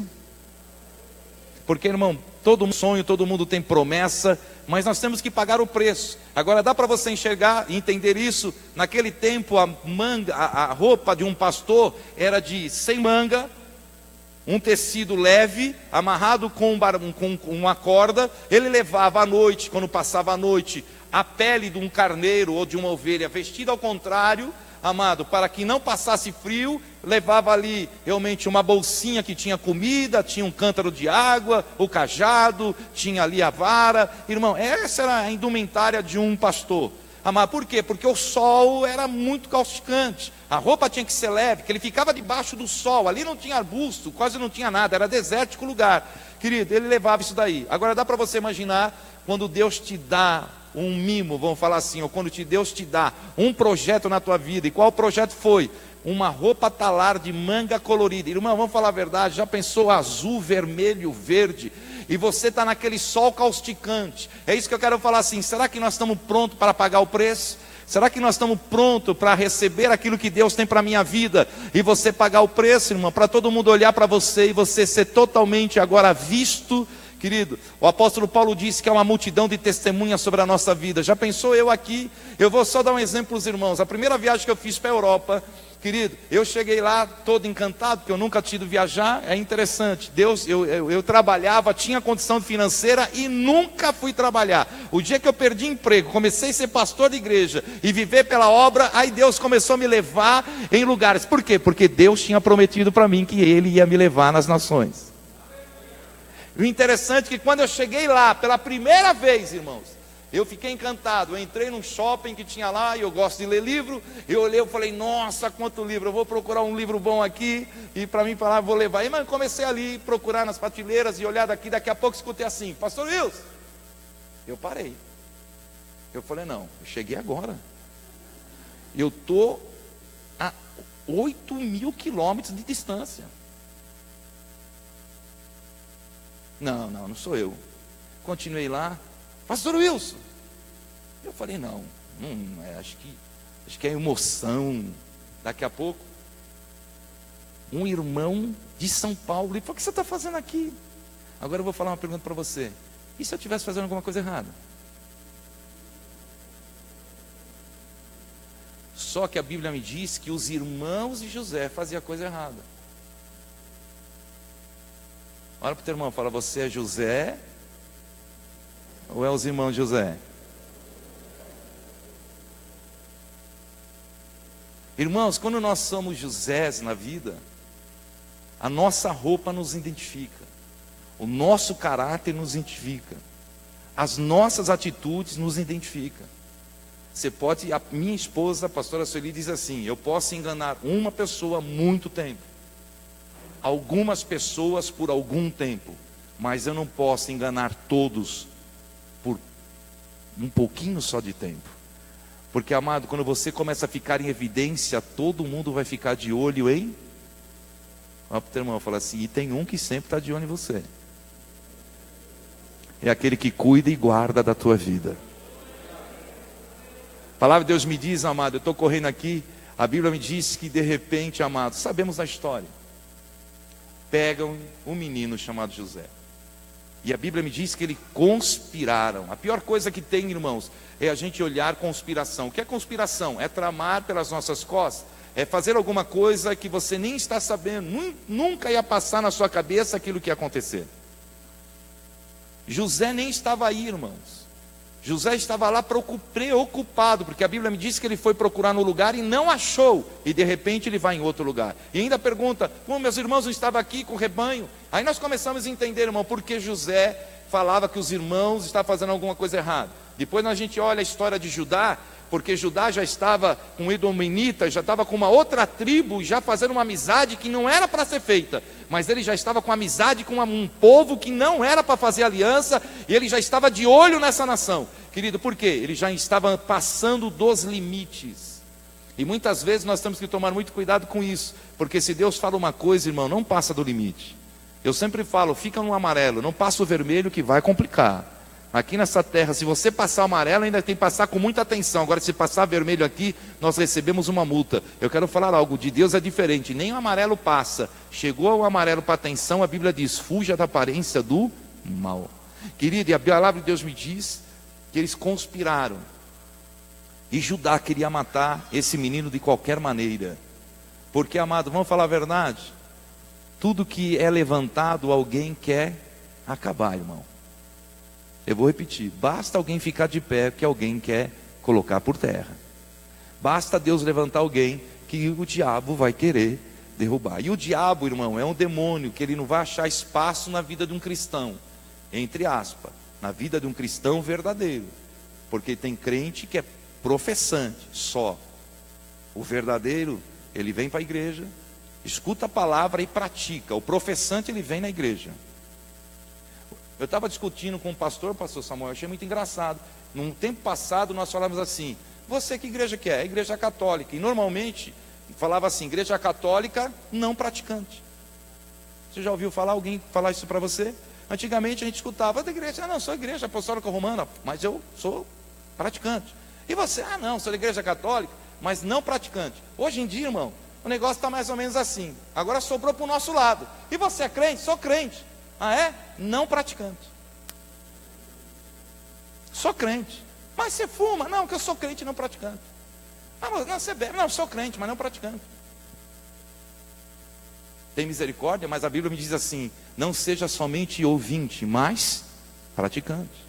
Porque, irmão, todo sonho, todo mundo tem promessa, mas nós temos que pagar o preço. Agora dá para você enxergar e entender isso. Naquele tempo a roupa de um pastor era sem manga, um tecido leve, amarrado com uma corda. Ele levava à noite, quando passava a noite, a pele de um carneiro ou de uma ovelha vestida ao contrário, amado, para que não passasse frio. Levava ali realmente uma bolsinha que tinha comida, tinha um cântaro de água, o cajado, tinha ali a vara. Irmão, essa era a indumentária de um pastor. Amado, por quê? Porque o sol era muito causticante, a roupa tinha que ser leve, que ele ficava debaixo do sol, ali não tinha arbusto, quase não tinha nada, era desértico o lugar. Querido, ele levava isso daí. Agora dá para você imaginar, quando Deus te dá um mimo, vamos falar assim, ou quando Deus te dá um projeto na tua vida. E qual projeto foi? Uma roupa talar de manga colorida. Irmão, vamos falar a verdade, já pensou azul, vermelho, verde? e você está naquele sol causticante. É isso que eu quero falar assim, será que nós estamos prontos para pagar o preço? Será que nós estamos prontos para receber aquilo que Deus tem para a minha vida? E você pagar o preço, irmão, para todo mundo olhar para você e você ser totalmente agora visto. Querido, o apóstolo Paulo disse que é uma multidão de testemunhas sobre a nossa vida. Já pensou eu aqui? Eu vou só dar um exemplo para os irmãos. A primeira viagem que eu fiz para a Europa, querido, eu cheguei lá todo encantado, porque eu nunca tinha ido viajar. É interessante, eu trabalhava, tinha condição financeira e nunca fui trabalhar. O dia que eu perdi emprego, comecei a ser pastor de igreja e viver pela obra, aí Deus começou a me levar em lugares. Por quê? Porque Deus tinha prometido para mim que Ele ia me levar nas nações. O interessante é que quando eu cheguei lá pela primeira vez, irmãos, eu fiquei encantado. Eu entrei num shopping que tinha lá, e eu gosto de ler livro. Eu olhei, eu falei, nossa, quanto livro, eu vou procurar um livro bom aqui, e para mim falar, vou levar. E mas comecei ali, procurar nas prateleiras e olhar daqui a pouco escutei assim, pastor Wilson. Eu parei. Eu falei, não, eu cheguei agora. Eu estou a 8.000 quilômetros de distância. Não sou eu. Continuei lá, pastor Wilson. Eu falei, não, acho que é emoção. Daqui a pouco, um irmão de São Paulo, ele falou, o que você está fazendo aqui? Agora eu vou falar uma pergunta para você. E se eu estivesse fazendo alguma coisa errada? Só que a Bíblia me diz que os irmãos de José faziam coisa errada. Olha para o teu irmão, fala, você é José ou é os irmãos de José? Irmãos, quando nós somos Josés na vida, a nossa roupa nos identifica, o nosso caráter nos identifica, as nossas atitudes nos identificam. Você pode, a minha esposa, a pastora Sueli, diz assim, eu posso enganar uma pessoa há muito tempo, algumas pessoas por algum tempo, mas eu não posso enganar todos por um pouquinho só de tempo. Porque, amado, quando você começa a ficar em evidência, todo mundo vai ficar de olho em... Olha para o teu irmão, fala assim, e tem um que sempre está de olho em você. É aquele que cuida e guarda da tua vida. A palavra de Deus me diz, amado, eu estou correndo aqui, a Bíblia me diz que de repente, amado, sabemos a história. Pegam um menino chamado José. E a Bíblia me diz que eles conspiraram. A pior coisa que tem, irmãos, é a gente olhar conspiração. O que é conspiração? É tramar pelas nossas costas. É fazer alguma coisa que você nem está sabendo. Nunca ia passar na sua cabeça aquilo que ia acontecer. José nem estava aí, irmãos. José estava lá preocupado, porque a Bíblia me diz que ele foi procurar no lugar e não achou, e de repente ele vai em outro lugar, e ainda pergunta, meus irmãos não estavam aqui com o rebanho? Aí nós começamos a entender, irmão, porque José falava que os irmãos estavam fazendo alguma coisa errada. Depois a gente olha a história de Judá, porque Judá já estava com Edomenita, já estava com uma outra tribo, já fazendo uma amizade que não era para ser feita, mas ele já estava com amizade com um povo que não era para fazer aliança, e ele já estava de olho nessa nação. Querido, por quê? Ele já estava passando dos limites. E muitas vezes nós temos que tomar muito cuidado com isso, porque se Deus fala uma coisa, irmão, não passa do limite. Eu sempre falo, fica no amarelo, não passa o vermelho que vai complicar. Aqui nessa terra, se você passar o amarelo, ainda tem que passar com muita atenção. Agora, se passar vermelho aqui, nós recebemos uma multa. Eu quero falar algo, de Deus é diferente, nem o amarelo passa. Chegou o amarelo para atenção, a Bíblia diz, fuja da aparência do mal. Querido, e a palavra de Deus me diz que eles conspiraram. E Judá queria matar esse menino de qualquer maneira. Porque, amado, vamos falar a verdade? Tudo que é levantado, alguém quer acabar, irmão. Eu vou repetir, basta alguém ficar de pé que alguém quer colocar por terra. Basta Deus levantar alguém que o diabo vai querer derrubar. E o diabo, irmão, é um demônio que ele não vai achar espaço na vida de um cristão, entre aspas, na vida de um cristão verdadeiro. Porque tem crente que é professante só. O verdadeiro, ele vem para a igreja, escuta a palavra e pratica. O professante, ele vem na igreja. Eu estava discutindo com o pastor Samuel, eu achei muito engraçado. Num tempo passado nós falávamos assim, você que igreja que é? É a igreja católica. E normalmente falava assim, igreja católica não praticante. Você já ouviu falar alguém falar isso para você? Antigamente a gente escutava da igreja, não, sou igreja apostólica romana, mas eu sou praticante. E você, não, sou da igreja católica, mas não praticante. Hoje em dia, irmão, o negócio está mais ou menos assim. Agora sobrou para o nosso lado. E você é crente? Sou crente. Ah, é? Não praticante. Sou crente. Mas você fuma? Não, que eu sou crente e não praticante. Não, você bebe? Não, sou crente, mas não praticante. Tem misericórdia, mas a Bíblia me diz assim: não seja somente ouvinte, mas praticante.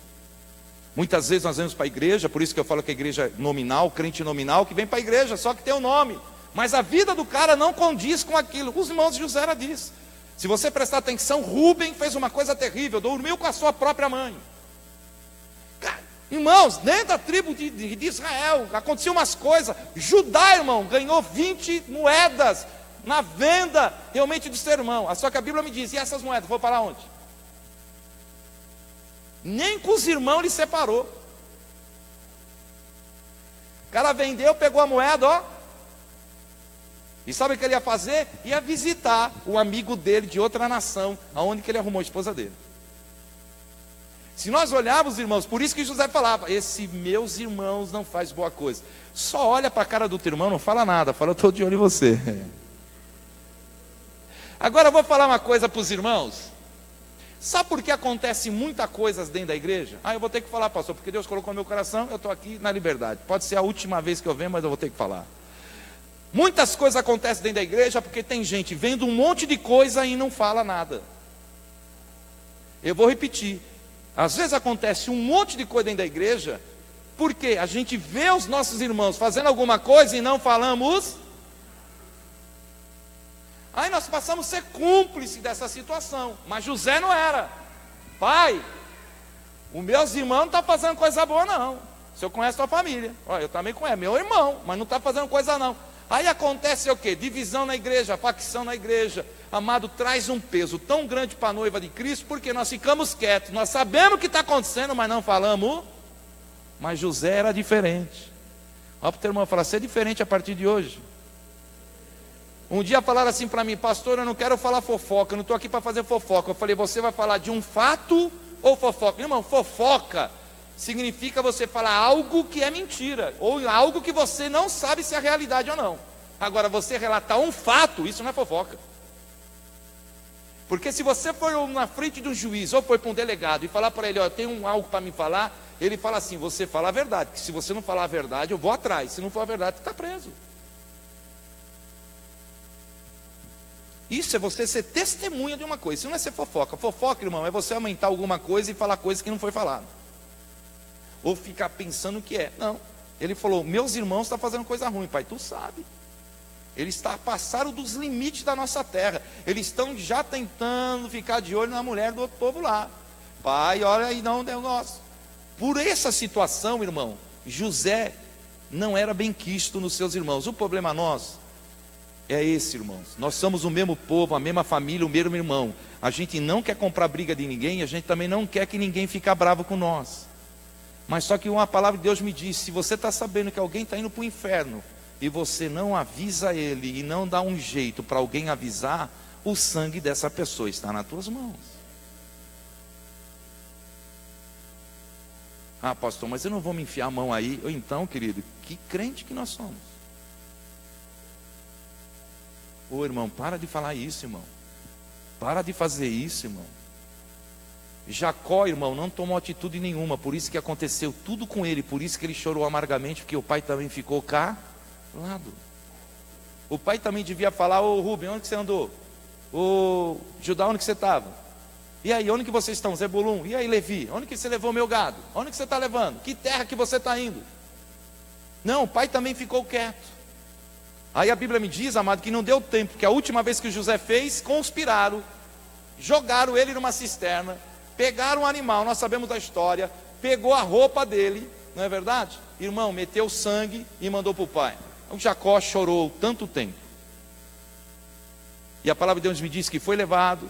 Muitas vezes nós vamos para a igreja, por isso que eu falo que a igreja é nominal, crente nominal, que vem para a igreja, só que tem o nome. Mas a vida do cara não condiz com aquilo. Os irmãos de José era disso. Se você prestar atenção, Rúben fez uma coisa terrível, dormiu com a sua própria mãe. Cara, irmãos, dentro da tribo de Israel, aconteciam umas coisas. Judá, irmão, ganhou 20 moedas na venda realmente do seu irmão. Só que a Bíblia me diz, e essas moedas, vou para onde? Nem com os irmãos ele separou. O cara vendeu, pegou a moeda, ó. E sabe o que ele ia fazer? Ia visitar o amigo dele de outra nação, aonde que ele arrumou a esposa dele. Se nós olharmos, irmãos, por isso que José falava, esse meus irmãos não faz boa coisa. Só olha para a cara do teu irmão, não fala nada, fala, eu estou de olho em você. Agora eu vou falar uma coisa para os irmãos. Sabe por que acontece muita coisa dentro da igreja? Eu vou ter que falar, pastor, porque Deus colocou no meu coração, eu estou aqui na liberdade. Pode ser a última vez que eu venho, mas eu vou ter que falar. Muitas coisas acontecem dentro da igreja porque tem gente vendo um monte de coisa e não fala nada. Eu vou repetir. Às vezes acontece um monte de coisa dentro da igreja porque a gente vê os nossos irmãos fazendo alguma coisa e não falamos. Aí nós passamos a ser cúmplices dessa situação. Mas José não era. Pai, os meus irmãos não estão fazendo coisa boa não. O senhor conhece a sua família. Eu também conheço, meu irmão, mas não está fazendo coisa não. Aí acontece o quê? Divisão na igreja, facção na igreja. Amado, traz um peso tão grande para a noiva de Cristo, porque nós ficamos quietos. Nós sabemos o que está acontecendo, mas não falamos. Mas José era diferente. Olha para o teu irmão falar, você é diferente a partir de hoje. Um dia falaram assim para mim, pastor, eu não quero falar fofoca, eu não estou aqui para fazer fofoca. Eu falei, você vai falar de um fato ou fofoca? Irmão, fofoca significa você falar algo que é mentira, ou algo que você não sabe se é realidade ou não. Agora, você relatar um fato, isso não é fofoca. Porque se você for na frente de um juiz, ou for para um delegado, e falar para ele, eu tenho algo para me falar, ele fala assim, você fala a verdade, que se você não falar a verdade, eu vou atrás, se não for a verdade, você está preso. Isso é você ser testemunha de uma coisa, isso não é ser fofoca. Fofoca, irmão, é você aumentar alguma coisa e falar coisa que não foi falada. Ou ficar pensando que é. Não, ele falou, meus irmãos estão fazendo coisa ruim, pai, tu sabe. Eles passaram dos limites da nossa terra. Eles estão já tentando ficar de olho na mulher do outro povo lá. Pai, olha aí, não deu nosso. Por essa situação, irmão, José não era bem quisto nos seus irmãos. O problema nosso é esse, irmãos. Nós somos o mesmo povo, a mesma família, o mesmo irmão. A gente não quer comprar briga de ninguém, a gente também não quer que ninguém fique bravo com nós. Mas só que uma palavra de Deus me diz, se você está sabendo que alguém está indo para o inferno, e você não avisa ele, e não dá um jeito para alguém avisar, o sangue dessa pessoa está nas tuas mãos. Pastor, mas eu não vou me enfiar a mão aí. Então, querido, que crente que nós somos. Irmão, para de falar isso, irmão. Para de fazer isso, irmão. Jacó, irmão, não tomou atitude nenhuma, por isso que aconteceu tudo com ele, por isso que ele chorou amargamente, porque o pai também ficou calado. O pai também devia falar, Rubem, onde que você andou? Judá, onde que você estava? E aí, onde que vocês estão? Zebulum? E aí, Levi? Onde que você levou meu gado? Onde que você está levando? Que terra que você está indo? Não, o pai também ficou quieto. Aí a Bíblia me diz, amado, que não deu tempo, porque a última vez que José fez, conspiraram, jogaram ele numa cisterna, pegaram um animal, nós sabemos da história, pegou a roupa dele, não é verdade? Irmão, meteu sangue e mandou para o pai. O Jacó chorou tanto tempo. E a palavra de Deus me diz que foi levado,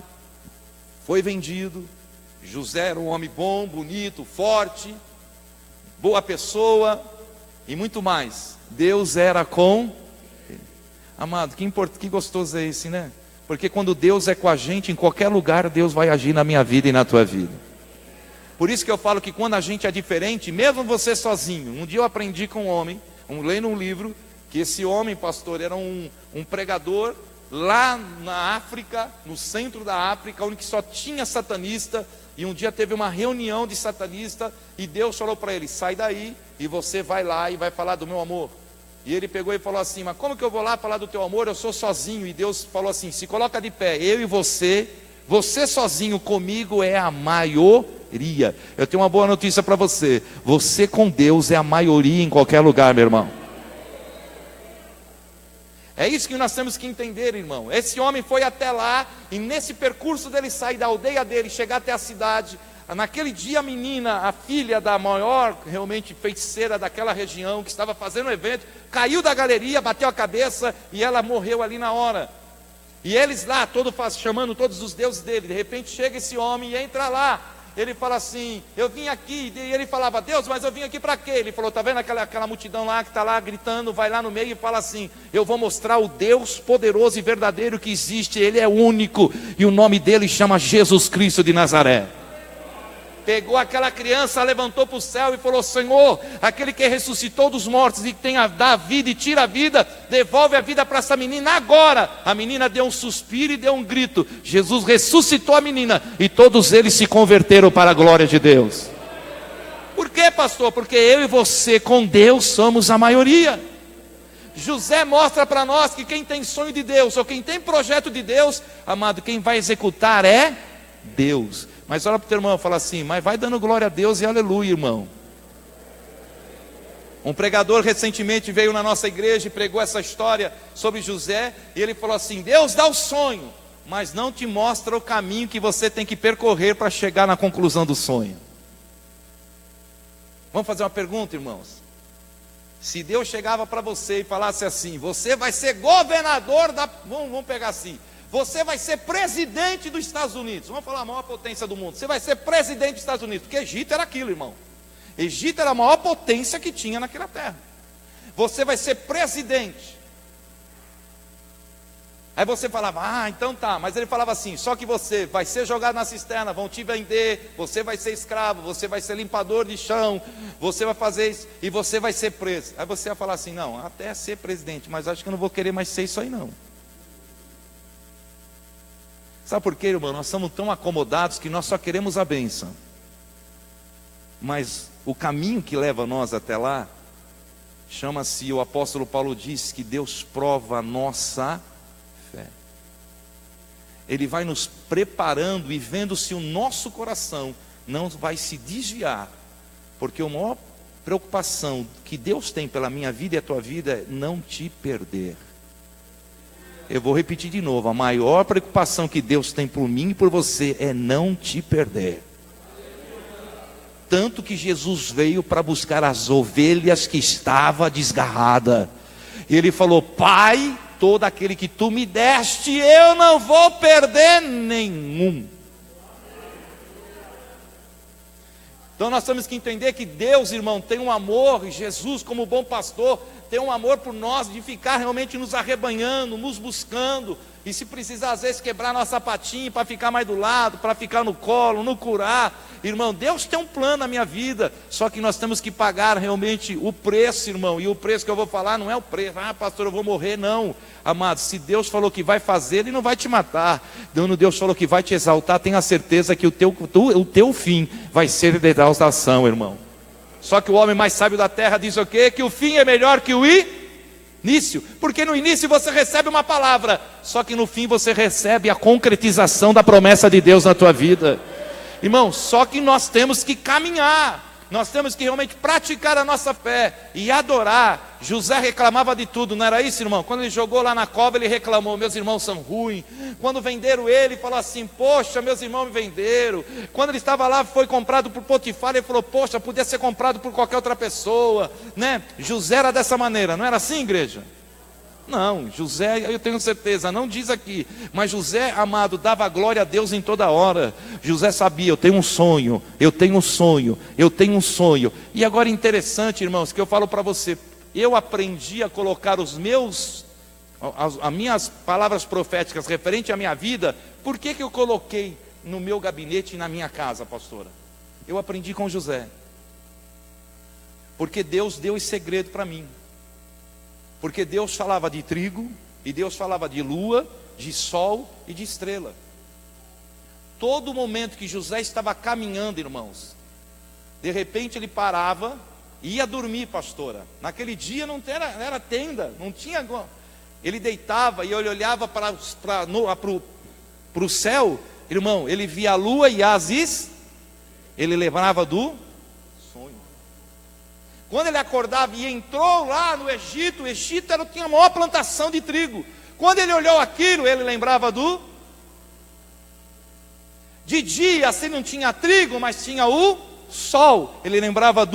foi vendido. José era um homem bom, bonito, forte, boa pessoa e muito mais. Deus era com ele. Amado, que gostoso é esse, né? Porque quando Deus é com a gente, em qualquer lugar, Deus vai agir na minha vida e na tua vida. Por isso que eu falo que quando a gente é diferente, mesmo você sozinho. Um dia eu aprendi com um homem, lendo um livro, que esse homem, pastor, era um pregador lá na África, no centro da África, onde só tinha satanista. E um dia teve uma reunião de satanista e Deus falou para ele: sai daí e você vai lá e vai falar do meu amor. E ele pegou e falou assim: mas como que eu vou lá falar do teu amor? Eu sou sozinho. E Deus falou assim: se coloca de pé, eu e você sozinho comigo é a maioria. Eu tenho uma boa notícia para você: você com Deus é a maioria em qualquer lugar, meu irmão. É isso que nós temos que entender, irmão. Esse homem foi até lá, e nesse percurso dele sair da aldeia dele, chegar até a cidade, naquele dia a menina, a filha da maior realmente feiticeira daquela região, que estava fazendo um evento, caiu da galeria, bateu a cabeça e ela morreu ali na hora. E eles lá, chamando todos os deuses dele, de repente chega esse homem e entra lá. Ele fala assim: eu vim aqui. E ele falava: Deus, mas eu vim aqui para quê? Ele falou: está vendo aquela multidão lá que está lá gritando? Vai lá no meio e fala assim: eu vou mostrar o Deus poderoso e verdadeiro que existe. Ele é único e o nome dele chama Jesus Cristo de Nazaré. Pegou aquela criança, levantou para o céu e falou: Senhor, aquele que ressuscitou dos mortos e que tem dá a vida e tira a vida, devolve a vida para essa menina agora. A menina deu um suspiro e deu um grito. Jesus ressuscitou a menina e todos eles se converteram para a glória de Deus. Por quê, pastor? Porque eu e você com Deus somos a maioria. José mostra para nós que quem tem sonho de Deus, ou quem tem projeto de Deus, amado, quem vai executar é Deus. Mas olha para o teu irmão e fala assim: mas vai dando glória a Deus e aleluia, irmão. Um pregador recentemente veio na nossa igreja e pregou essa história sobre José. E ele falou assim: Deus dá o sonho, mas não te mostra o caminho que você tem que percorrer para chegar na conclusão do sonho. Vamos fazer uma pergunta, irmãos. Se Deus chegava para você e falasse assim: você vai ser governador da... Vamos pegar assim: você vai ser presidente dos Estados Unidos. Vamos falar a maior potência do mundo. Você vai ser presidente dos Estados Unidos. Porque Egito era aquilo, irmão. Egito era a maior potência que tinha naquela terra. Você vai ser presidente. Aí você falava: ah, então tá. Mas ele falava assim: só que você vai ser jogado na cisterna, vão te vender, você vai ser escravo, você vai ser limpador de chão, você vai fazer isso e você vai ser preso. Aí você ia falar assim: não, até ser presidente, mas acho que eu não vou querer mais ser isso aí não. Sabe por quê, irmão? Nós somos tão acomodados que nós só queremos a bênção. Mas o caminho que leva nós até lá, chama-se, o apóstolo Paulo diz que Deus prova a nossa fé. Ele vai nos preparando e vendo se o nosso coração não vai se desviar. Porque a maior preocupação que Deus tem pela minha vida e a tua vida é não te perder. Eu vou repetir de novo: a maior preocupação que Deus tem por mim e por você é não te perder. Tanto que Jesus veio para buscar as ovelhas que estavam desgarradas. E ele falou: Pai, todo aquele que tu me deste, eu não vou perder nenhum. Então nós temos que entender que Deus, irmão, tem um amor, e Jesus, como bom pastor, tem um amor por nós, de ficar realmente nos arrebanhando, nos buscando, e se precisar às vezes quebrar nossa patinha para ficar mais do lado, para ficar no colo, no curar. Irmão, Deus tem um plano na minha vida, só que nós temos que pagar realmente o preço, irmão. E o preço que eu vou falar não é o preço: ah, pastor, eu vou morrer. Não, amado, se Deus falou que vai fazer, Ele não vai te matar. Quando Deus falou que vai te exaltar, tenha certeza que o teu fim vai ser de exaltação, irmão. Só que o homem mais sábio da terra diz o quê? Que o fim é melhor que o início. Porque no início você recebe uma palavra, só que no fim você recebe a concretização da promessa de Deus na tua vida. Irmão, só que nós temos que caminhar. Nós temos que realmente praticar a nossa fé e adorar. José reclamava de tudo, não era isso, irmão? Quando ele jogou lá na cova, ele reclamou: meus irmãos são ruins. Quando venderam ele falou assim: poxa, meus irmãos me venderam. Quando ele estava lá, foi comprado por Potifar, ele falou: poxa, podia ser comprado por qualquer outra pessoa, né? José era dessa maneira, não era assim, igreja? Não, José, eu tenho certeza, não diz aqui, mas José, amado, dava glória a Deus em toda hora. José sabia: eu tenho um sonho, eu tenho um sonho, eu tenho um sonho. E agora interessante, irmãos, que eu falo para você, eu aprendi a colocar os meus as minhas palavras proféticas referente à minha vida, por que eu coloquei no meu gabinete e na minha casa, pastora? Eu aprendi com José. Porque Deus deu esse segredo para mim. Porque Deus falava de trigo, e Deus falava de lua, de sol e de estrela. Todo momento que José estava caminhando, irmãos, de repente ele parava e ia dormir, pastora. Naquele dia não era tenda, não tinha. Ele deitava e ele olhava para o céu, irmão, ele via a lua e as ele lembrava do sonho. Quando ele acordava e entrou lá no Egito, o Egito tinha a maior plantação de trigo. Quando ele olhou aquilo, ele lembrava de dia, assim não tinha trigo, mas tinha o sol. Ele lembrava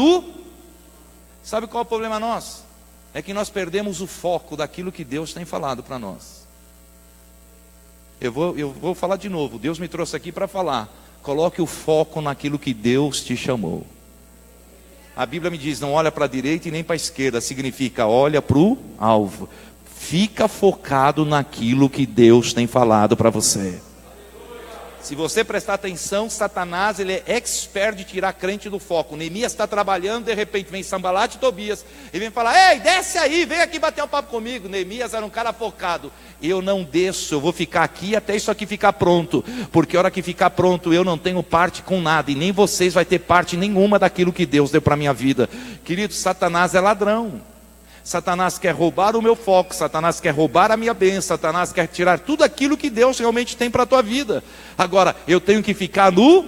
Sabe qual é o problema nosso? É que nós perdemos o foco daquilo que Deus tem falado para nós. Eu vou falar de novo. Deus me trouxe aqui para falar. Coloque o foco naquilo que Deus te chamou. A Bíblia me diz, não olha para a direita e nem para a esquerda. Significa, olha para o alvo. Fica focado naquilo que Deus tem falado para você. Se você prestar atenção, Satanás, ele é expert de tirar crente do foco. Neemias está trabalhando, de repente vem Sambalat e Tobias, e vem falar, ei, desce aí, vem aqui bater um papo comigo. Neemias era um cara focado. Eu não desço, eu vou ficar aqui até isso aqui ficar pronto, porque a hora que ficar pronto, eu não tenho parte com nada, e nem vocês vai ter parte nenhuma daquilo que Deus deu para a minha vida. Querido, Satanás é ladrão. Satanás quer roubar o meu foco, Satanás quer roubar a minha bênção, Satanás quer tirar tudo aquilo que Deus realmente tem para a tua vida. Agora, eu tenho que ficar no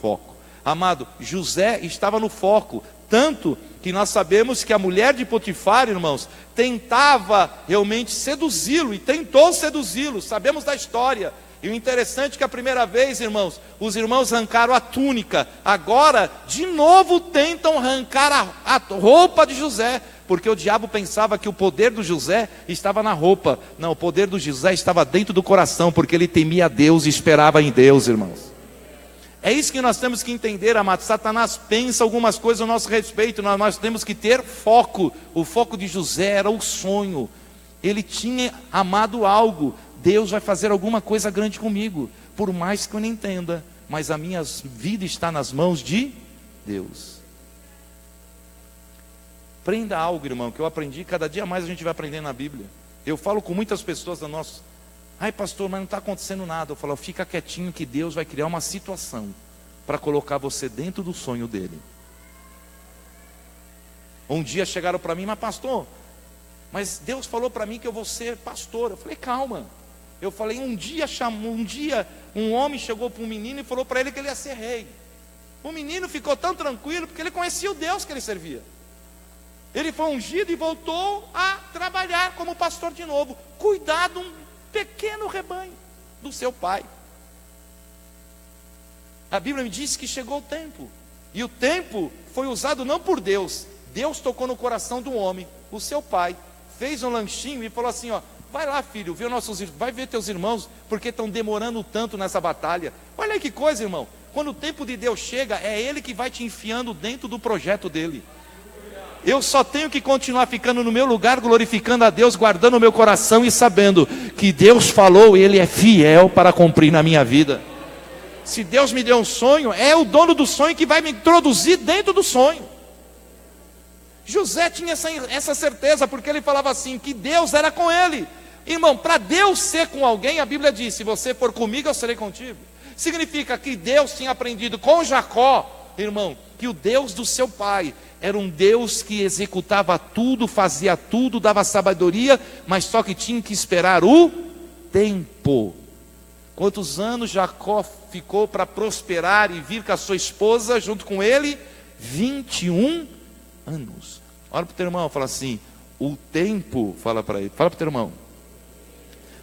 foco. Amado, José estava no foco, tanto que nós sabemos que a mulher de Potifar, irmãos, tentava realmente seduzi-lo, e tentou seduzi-lo, sabemos da história. E o interessante é que a primeira vez, irmãos, os irmãos arrancaram a túnica, agora, de novo tentam arrancar a roupa de José, porque o diabo pensava que o poder do José estava na roupa. Não, o poder do José estava dentro do coração, porque ele temia a Deus e esperava em Deus, irmãos. É isso que nós temos que entender, amados. Satanás pensa algumas coisas a nosso respeito, nós temos que ter foco. O foco de José era o sonho. Ele tinha amado algo. Deus vai fazer alguma coisa grande comigo, por mais que eu não entenda, mas a minha vida está nas mãos de Deus. Aprenda algo, irmão, que eu aprendi, cada dia mais a gente vai aprendendo na Bíblia. Eu falo com muitas pessoas da nossa, ai pastor, mas não está acontecendo nada. Eu falo, fica quietinho que Deus vai criar uma situação para colocar você dentro do sonho dele. Um dia chegaram para mim, mas pastor, mas Deus falou para mim que eu vou ser pastor. Eu falei, calma. Eu falei, um dia um homem chegou para um menino e falou para ele que ele ia ser rei. O menino ficou tão tranquilo, porque ele conhecia o Deus que ele servia. Ele foi ungido e voltou a trabalhar como pastor de novo, cuidar de um pequeno rebanho do seu pai. A Bíblia me diz que chegou o tempo, e o tempo foi usado não por Deus. Deus tocou no coração do homem, o seu pai, fez um lanchinho e falou assim, ó, vai lá filho, vai ver teus irmãos, porque estão demorando tanto nessa batalha. Olha aí que coisa, irmão, quando o tempo de Deus chega, é Ele que vai te enfiando dentro do projeto dele. Eu só tenho que continuar ficando no meu lugar, glorificando a Deus, guardando o meu coração e sabendo que Deus falou, Ele é fiel para cumprir na minha vida. Se Deus me deu um sonho, é o dono do sonho que vai me introduzir dentro do sonho. José tinha essa certeza, porque ele falava assim, que Deus era com ele. Irmão, para Deus ser com alguém, a Bíblia diz, se você for comigo, eu serei contigo. Significa que Deus tinha aprendido com Jacó, irmão, que o Deus do seu pai era um Deus que executava tudo, fazia tudo, dava sabedoria, mas só que tinha que esperar o tempo. Quantos anos Jacó ficou para prosperar e vir com a sua esposa junto com ele? 21 anos. Olha para o teu irmão, fala assim, o tempo, fala para ele, fala para o teu irmão,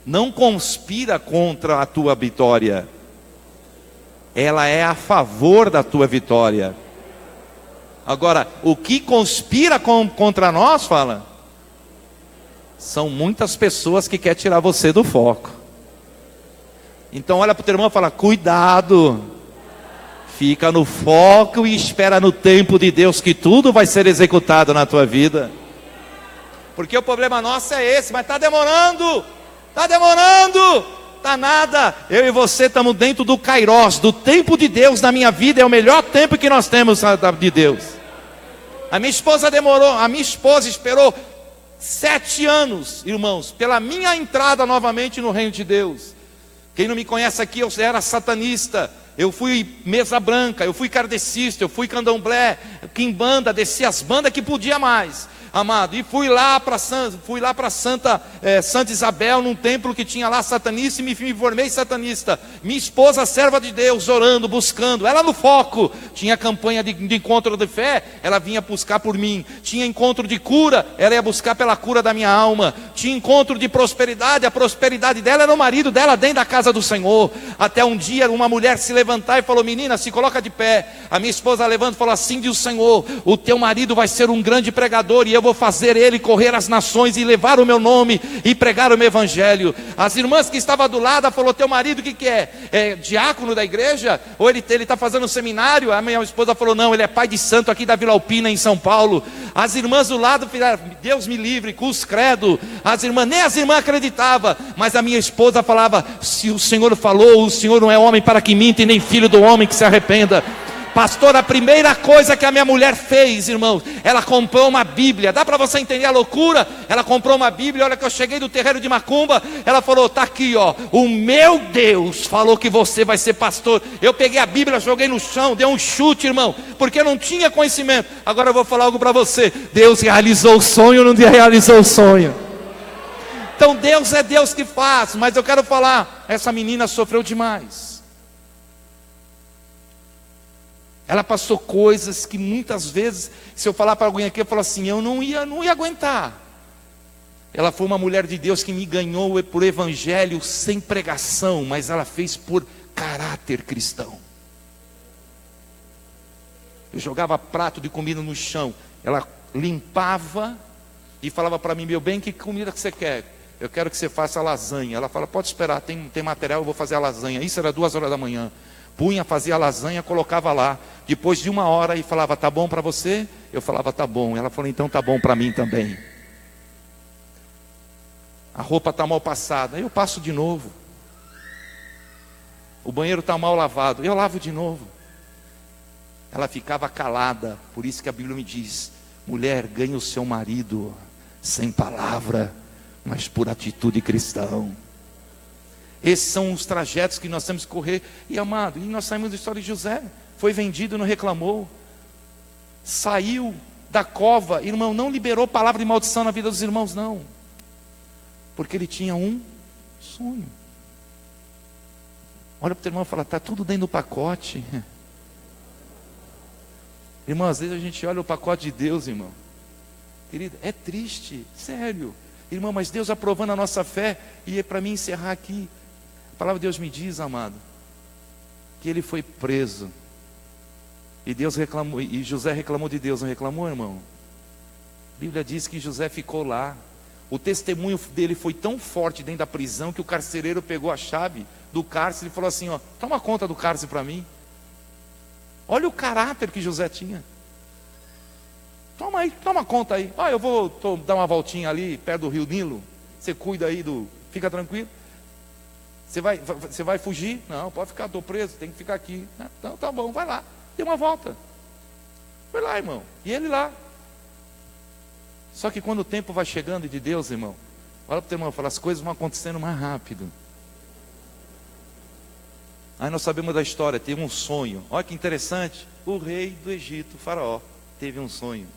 não conspira contra a tua vitória, ela é a favor da tua vitória. Agora, o que conspira contra nós, fala, são muitas pessoas que querem tirar você do foco. Então olha para o teu irmão e fala, cuidado, fica no foco e espera no tempo de Deus, que tudo vai ser executado na tua vida. porque o problema nosso é esse, mas está demorando, está nada. Eu e você estamos dentro do Kairos, do tempo de Deus na minha vida, é o melhor tempo que nós temos de Deus. A minha esposa esperou 7 anos, irmãos, pela minha entrada novamente no reino de Deus. Quem não me conhece aqui, eu era satanista, eu fui mesa branca, eu fui kardecista, eu fui candomblé, quimbanda, desci as bandas que podia mais, amado, e fui lá para Santa Isabel, num templo que tinha lá satanista, e me formei satanista. Minha esposa, serva de Deus, orando, buscando, ela no foco. Tinha campanha de encontro de fé, ela vinha buscar por mim. Tinha encontro de cura, ela ia buscar pela cura da minha alma. Tinha encontro de prosperidade, a prosperidade dela era o marido dela dentro da casa do Senhor. Até um dia uma mulher se levantar e falou: menina, se coloca de pé. A minha esposa levanta e falou: assim diz o Senhor, o teu marido vai ser um grande pregador, e eu vou fazer ele correr as nações e levar o meu nome e pregar o meu evangelho. As irmãs que estavam do lado falou: teu marido o que é? É diácono da igreja? Ou ele está fazendo um seminário? A minha esposa falou: não, ele é pai de santo aqui da Vila Alpina, em São Paulo. As irmãs do lado falaram: Deus me livre, cus credo. Nem as irmãs acreditavam, mas a minha esposa falava: se o Senhor falou, o Senhor não é homem para que minta, e nem filho do homem que se arrependa. Pastor, a primeira coisa que a minha mulher fez, irmãos, ela comprou uma Bíblia. Dá para você entender a loucura? Ela comprou uma Bíblia. Olha que eu cheguei do terreiro de Macumba, ela falou: tá aqui, ó, o meu Deus falou que você vai ser pastor. Eu peguei a Bíblia, joguei no chão, dei um chute, irmão, porque eu não tinha conhecimento. Agora eu vou falar algo para você: Deus realizou o sonho ou não realizou o sonho? Então Deus é Deus que faz. Mas eu quero falar, essa menina sofreu demais. Ela passou coisas que muitas vezes, se eu falar para alguém aqui, eu falo assim: eu não ia aguentar. Ela foi uma mulher de Deus que me ganhou por evangelho sem pregação, mas ela fez por caráter cristão. Eu jogava prato de comida no chão, ela limpava e falava para mim: meu bem, que comida que você quer? Eu quero que você faça lasanha. Ela fala: pode esperar, tem material, eu vou fazer a lasanha. Isso era 2 horas da manhã. Punha, fazia a lasanha, colocava lá. Depois de 1 hora, e falava: tá bom para você? Eu falava: tá bom. Ela falou: então tá bom para mim também. A roupa está mal passada, eu passo de novo. O banheiro está mal lavado, eu lavo de novo. Ela ficava calada. Por isso que a Bíblia me diz: mulher, ganhe o seu marido sem palavra, mas por atitude cristã. Esses são os trajetos que nós temos que correr. E amado, e nós saímos da história de José. Foi vendido, não reclamou. Saiu da cova, irmão, não liberou palavra de maldição na vida dos irmãos, não. Porque ele tinha um sonho. Olha para o teu irmão e fala: está tudo dentro do pacote. Irmão, às vezes a gente olha o pacote de Deus, irmão. Querido, é triste, sério. Irmão, mas Deus aprovando a nossa fé. E é para mim encerrar aqui. A palavra de Deus me diz, amado, que ele foi preso. E Deus reclamou, e José reclamou de Deus, não reclamou, irmão? A Bíblia diz que José ficou lá. O testemunho dele foi tão forte dentro da prisão que o carcereiro pegou a chave do cárcere e falou assim: ó, toma conta do cárcere para mim. Olha o caráter que José tinha. Toma aí, toma conta aí. Eu vou dar uma voltinha ali perto do rio Nilo. Você cuida aí fica tranquilo. Você vai fugir? Não, pode ficar, estou preso, tem que ficar aqui. Então tá bom, vai lá, dê uma volta. Foi lá, irmão, e ele lá. Só que quando o tempo vai chegando de Deus, irmão, olha para o teu irmão e fala: as coisas vão acontecendo mais rápido. Aí nós sabemos da história, teve um sonho. Olha que interessante, o rei do Egito, o faraó, teve um sonho.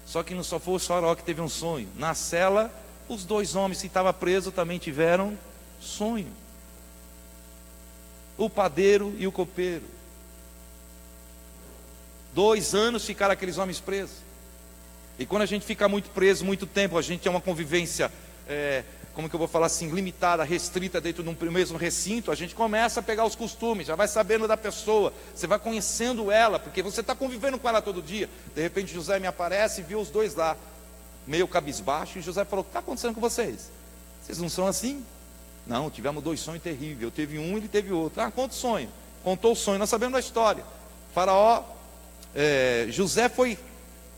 Só que não só foi o faraó que teve um sonho. Na cela, os 2 homens que estavam presos também tiveram sonho. O padeiro e o copeiro. 2 anos ficaram aqueles homens presos. E quando a gente fica muito preso, muito tempo, a gente tem uma convivência, como que eu vou falar assim, limitada, restrita dentro de um mesmo recinto, a gente começa a pegar os costumes, já vai sabendo da pessoa, você vai conhecendo ela, porque você está convivendo com ela todo dia. De repente José me aparece e viu os 2 lá, meio cabisbaixo, e José falou: o que está acontecendo com vocês? Vocês não são assim? Não, tivemos 2 sonhos terríveis. Eu teve um, ele teve outro. Conta o sonho. Contou o sonho, nós sabemos da história. Faraó, José foi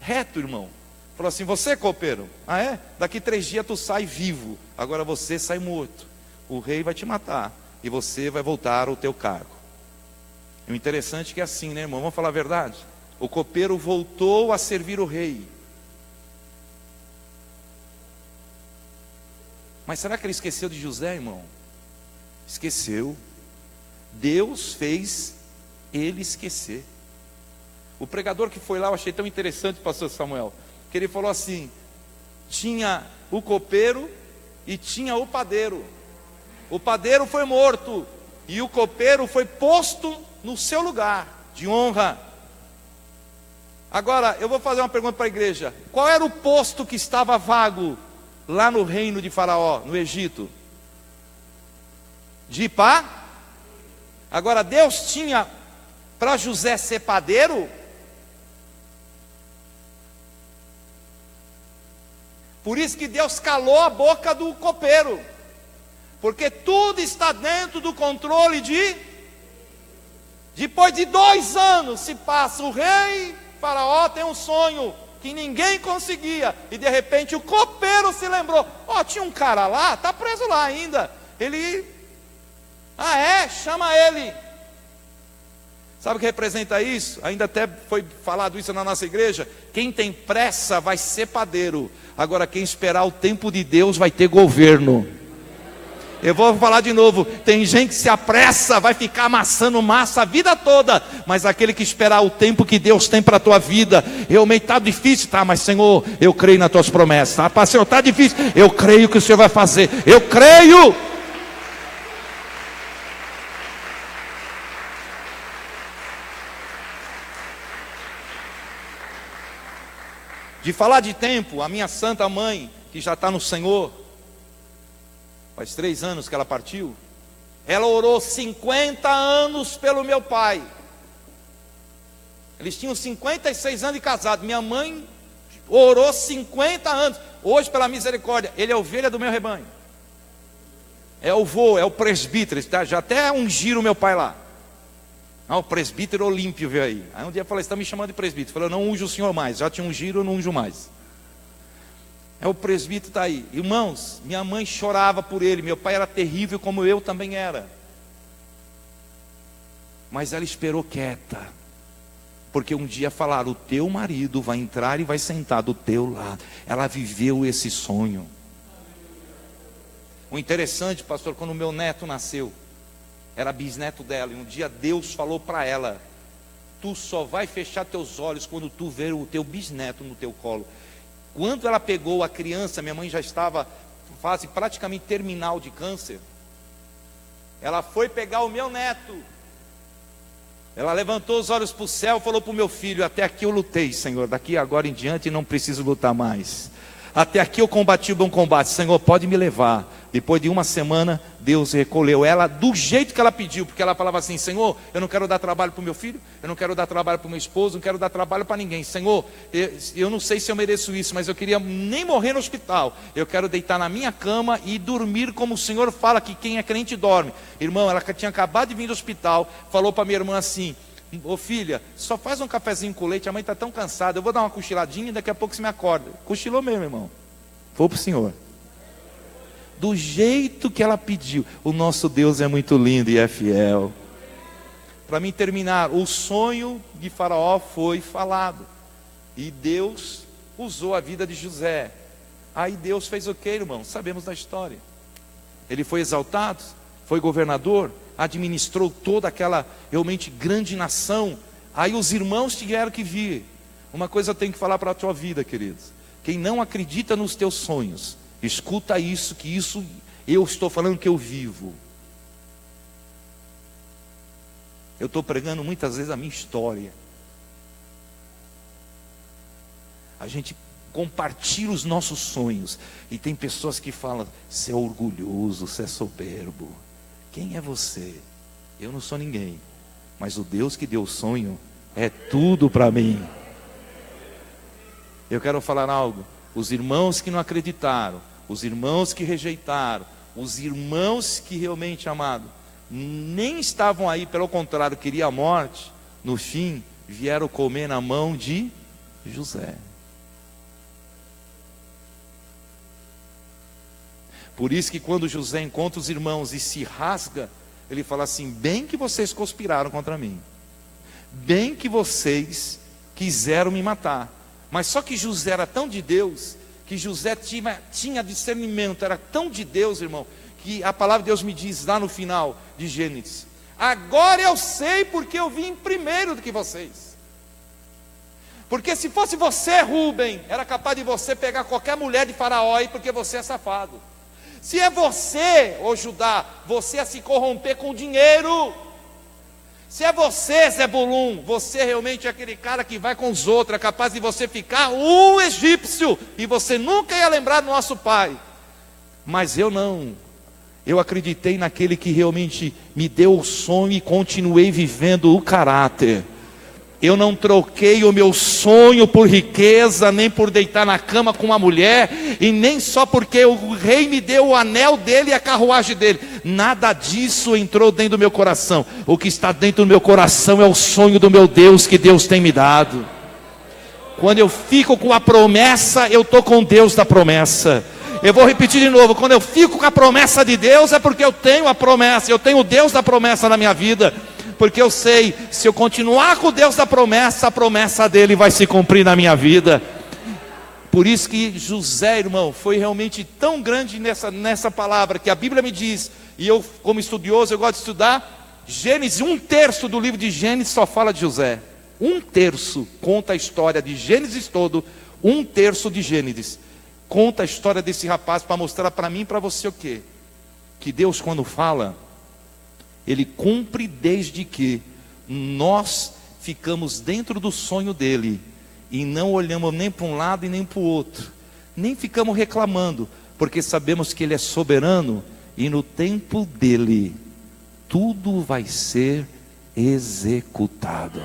reto, irmão. Falou assim: você, copeiro, ah é? Daqui 3 dias tu sai vivo, agora você sai morto. O rei vai te matar e você vai voltar ao teu cargo. E o interessante é que é assim, né, irmão? Vamos falar a verdade? O copeiro voltou a servir o rei. Mas será que ele esqueceu de José, irmão? Esqueceu. Deus fez ele esquecer. O pregador que foi lá, eu achei tão interessante, pastor Samuel, que ele falou assim: tinha o copeiro e tinha o padeiro. O padeiro foi morto e o copeiro foi posto no seu lugar de honra. Agora, eu vou fazer uma pergunta para a igreja: qual era o posto que estava vago lá no reino de Faraó, no Egito? De pá? Agora, Deus tinha para José ser padeiro? Por isso que Deus calou a boca do copeiro, porque tudo está dentro do controle de... Depois de 2 anos se passa, o rei Faraó tem um sonho que ninguém conseguia, e de repente o copeiro se lembrou: ó, tinha um cara lá, está preso lá ainda, ele... ah é? Chama ele. Sabe o que representa isso? Ainda até foi falado isso na nossa igreja: quem tem pressa vai ser padeiro, agora quem esperar o tempo de Deus vai ter governo. Eu vou falar de novo: tem gente que se apressa, vai ficar amassando massa a vida toda, mas aquele que esperar o tempo que Deus tem para a tua vida, realmente está difícil, tá? Mas Senhor, eu creio nas tuas promessas, tá? Senhor, está difícil, eu creio que o Senhor vai fazer, eu creio. De falar de tempo, a minha santa mãe, que já está no Senhor, faz 3 anos que ela partiu, ela orou 50 anos pelo meu pai. Eles tinham 56 anos de casado. Minha mãe orou 50 anos. Hoje, pela misericórdia, ele é ovelha do meu rebanho. É o vô, é o presbítero, tá? Já até ungiram meu pai lá. Ah, o presbítero Olímpio veio aí. Aí um dia eu falei: você está me chamando de presbítero? Eu falei: eu não unjo o senhor mais, já te ungiram, eu não unjo mais. É, o presbítero está aí. Irmãos, minha mãe chorava por ele. Meu pai era terrível, como eu também era. Mas ela esperou quieta, porque um dia falaram: o teu marido vai entrar e vai sentar do teu lado. Ela viveu esse sonho. O interessante, pastor, quando o meu neto nasceu, era bisneto dela, e um dia Deus falou para ela: tu só vai fechar teus olhos quando tu ver o teu bisneto no teu colo. Quando ela pegou a criança, minha mãe já estava em fase praticamente terminal de câncer. Ela foi pegar o meu neto. Ela levantou os olhos para o céu e falou para o meu filho: até aqui eu lutei, Senhor, daqui agora em diante não preciso lutar mais. Até aqui eu combati o bom combate, Senhor, pode me levar. Depois de 1 semana, Deus recolheu ela do jeito que ela pediu, porque ela falava assim: Senhor, eu não quero dar trabalho para o meu filho, eu não quero dar trabalho para o meu esposo, não quero dar trabalho para ninguém. Senhor, eu não sei se eu mereço isso, mas eu queria nem morrer no hospital. Eu quero deitar na minha cama e dormir como o Senhor fala que quem é crente dorme. Irmão, ela tinha acabado de vir do hospital, falou para minha irmã assim: ô filha, só faz um cafezinho com leite, a mãe está tão cansada, eu vou dar uma cochiladinha e daqui a pouco você me acorda. Cochilou mesmo, irmão. Vou para o Senhor. Do jeito que ela pediu. O nosso Deus é muito lindo e é fiel. Para mim terminar, o sonho de Faraó foi falado, e Deus usou a vida de José. Aí Deus fez o que, irmão? Sabemos da história. Ele foi exaltado, foi governador, administrou toda aquela realmente grande nação. Aí os irmãos tiveram que vir. Uma coisa eu tenho que falar para a tua vida, queridos: quem não acredita nos teus sonhos, escuta isso, que isso eu estou falando que eu vivo. Eu estou pregando muitas vezes a minha história. A gente compartilha os nossos sonhos, e tem pessoas que falam: você é orgulhoso, você é soberbo. Quem é você? Eu não sou ninguém, mas o Deus que deu o sonho é tudo para mim. Eu quero falar algo: os irmãos que não acreditaram, os irmãos que rejeitaram, os irmãos que realmente, amado, nem estavam aí, pelo contrário, queriam a morte, no fim, vieram comer na mão de José. Por isso que quando José encontra os irmãos e se rasga, ele fala assim: bem que vocês conspiraram contra mim, bem que vocês quiseram me matar. Mas só que José era tão de Deus, que José tinha discernimento, era tão de Deus, irmão, que a palavra de Deus me diz lá no final de Gênesis: agora eu sei porque eu vim primeiro do que vocês. Porque se fosse você, Rúben, era capaz de você pegar qualquer mulher de Faraó, porque você é safado. Se é você, ô Judá, você a se corromper com dinheiro. Se é você, Zebulum, você realmente é aquele cara que vai com os outros, é capaz de você ficar um egípcio, e você nunca ia lembrar do nosso pai. Mas eu não. Eu acreditei naquele que realmente me deu o sonho e continuei vivendo o caráter. Eu não troquei o meu sonho por riqueza, nem por deitar na cama com uma mulher, e nem só porque o rei me deu o anel dele e a carruagem dele. Nada disso entrou dentro do meu coração. O que está dentro do meu coração é o sonho do meu Deus, que Deus tem me dado. Quando eu fico com a promessa, eu estou com Deus da promessa. Eu vou repetir de novo: quando eu fico com a promessa de Deus, é porque eu tenho a promessa, eu tenho o Deus da promessa na minha vida. Porque eu sei, se eu continuar com o Deus da promessa, a promessa dele vai se cumprir na minha vida. Por isso que José, irmão, foi realmente tão grande nessa palavra, que a Bíblia me diz, e eu como estudioso, eu gosto de estudar, Gênesis, 1/3 do livro de Gênesis só fala de José. 1/3 conta a história de Gênesis todo, 1/3 de Gênesis conta a história desse rapaz, para mostrar para mim e para você o quê? Que Deus, quando fala, Ele cumpre desde que nós ficamos dentro do sonho dele e não olhamos nem para um lado e nem para o outro, nem ficamos reclamando, porque sabemos que Ele é soberano e no tempo dele tudo vai ser executado.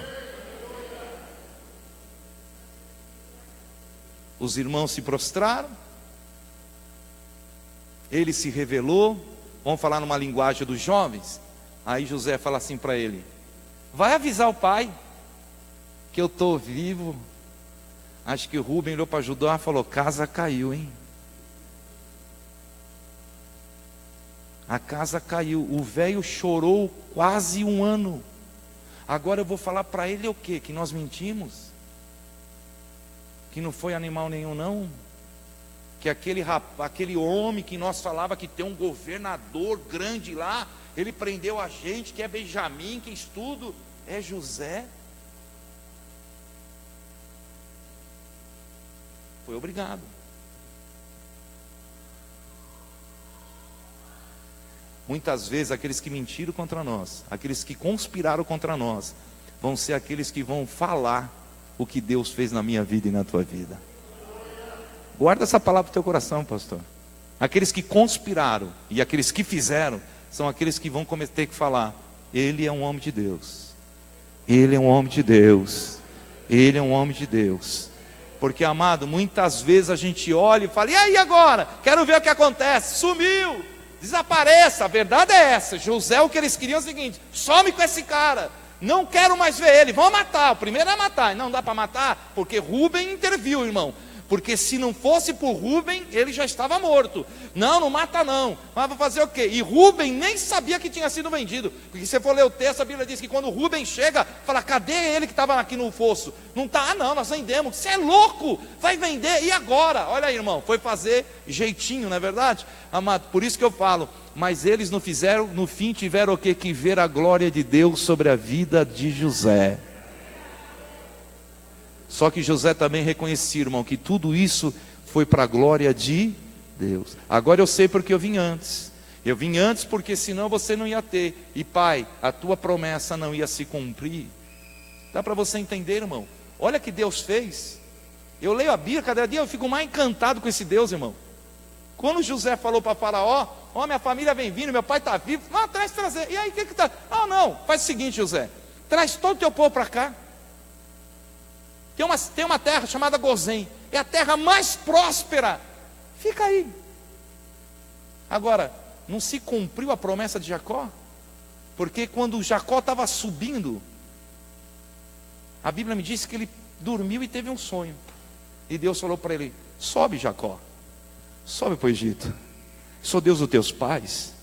Os irmãos se prostraram, ele se revelou. Vamos falar numa linguagem dos jovens. Aí José fala assim para ele: vai avisar o pai que eu estou vivo. Acho que o Rubem olhou para Judá e falou: casa caiu, hein? A casa caiu. O velho chorou quase 1 ano. Agora eu vou falar para ele o quê? Que nós mentimos? Que não foi animal nenhum não? Que aquele homem que nós falava que tem um governador grande lá, ele prendeu a gente, que é Benjamim, que estudo, é José? Foi obrigado. Muitas vezes aqueles que mentiram contra nós, aqueles que conspiraram contra nós, vão ser aqueles que vão falar o que Deus fez na minha vida e na tua vida. Guarda essa palavra no teu coração, pastor. Aqueles que conspiraram e aqueles que fizeram são aqueles que vão ter que falar: ele é um homem de Deus, ele é um homem de Deus, ele é um homem de Deus. Porque, amado, muitas vezes a gente olha e fala: e aí agora? Quero ver o que acontece. Sumiu, desapareça. A verdade é essa. José, o que eles queriam é o seguinte: some com esse cara, não quero mais ver ele, vão matar. O primeiro é matar. Não dá para matar, porque Rúben interviu, irmão. Porque se não fosse por Rúben, ele já estava morto. Não mata não. Mas vai fazer o quê? E Rúben nem sabia que tinha sido vendido. Porque se você for ler o texto, a Bíblia diz que quando Rúben chega, fala: cadê ele que estava aqui no fosso? Não está, não, nós vendemos. Você é louco, vai vender, e agora? Olha aí, irmão, foi fazer jeitinho, não é verdade? Amado, por isso que eu falo, mas eles não fizeram, no fim tiveram o quê? Que ver a glória de Deus sobre a vida de José. Só que José também reconhecia, irmão, que tudo isso foi para a glória de Deus. Agora eu sei porque eu vim antes. Eu vim antes porque senão você não ia ter. E pai, a tua promessa não ia se cumprir. Dá para você entender, irmão? Olha que Deus fez. Eu leio a Bíblia, cada dia eu fico mais encantado com esse Deus, irmão. Quando José falou para Faraó: ó, minha família vem vindo, meu pai está vivo. Não, trazer. E aí, o que está? Não, faz o seguinte, José. Traz todo o teu povo para cá. Tem uma terra chamada Gozém, é a terra mais próspera, fica aí. Agora, não se cumpriu a promessa de Jacó? Porque quando Jacó estava subindo, a Bíblia me disse que ele dormiu e teve um sonho, e Deus falou para ele: sobe, Jacó, sobe para o Egito. Sou Deus dos teus pais?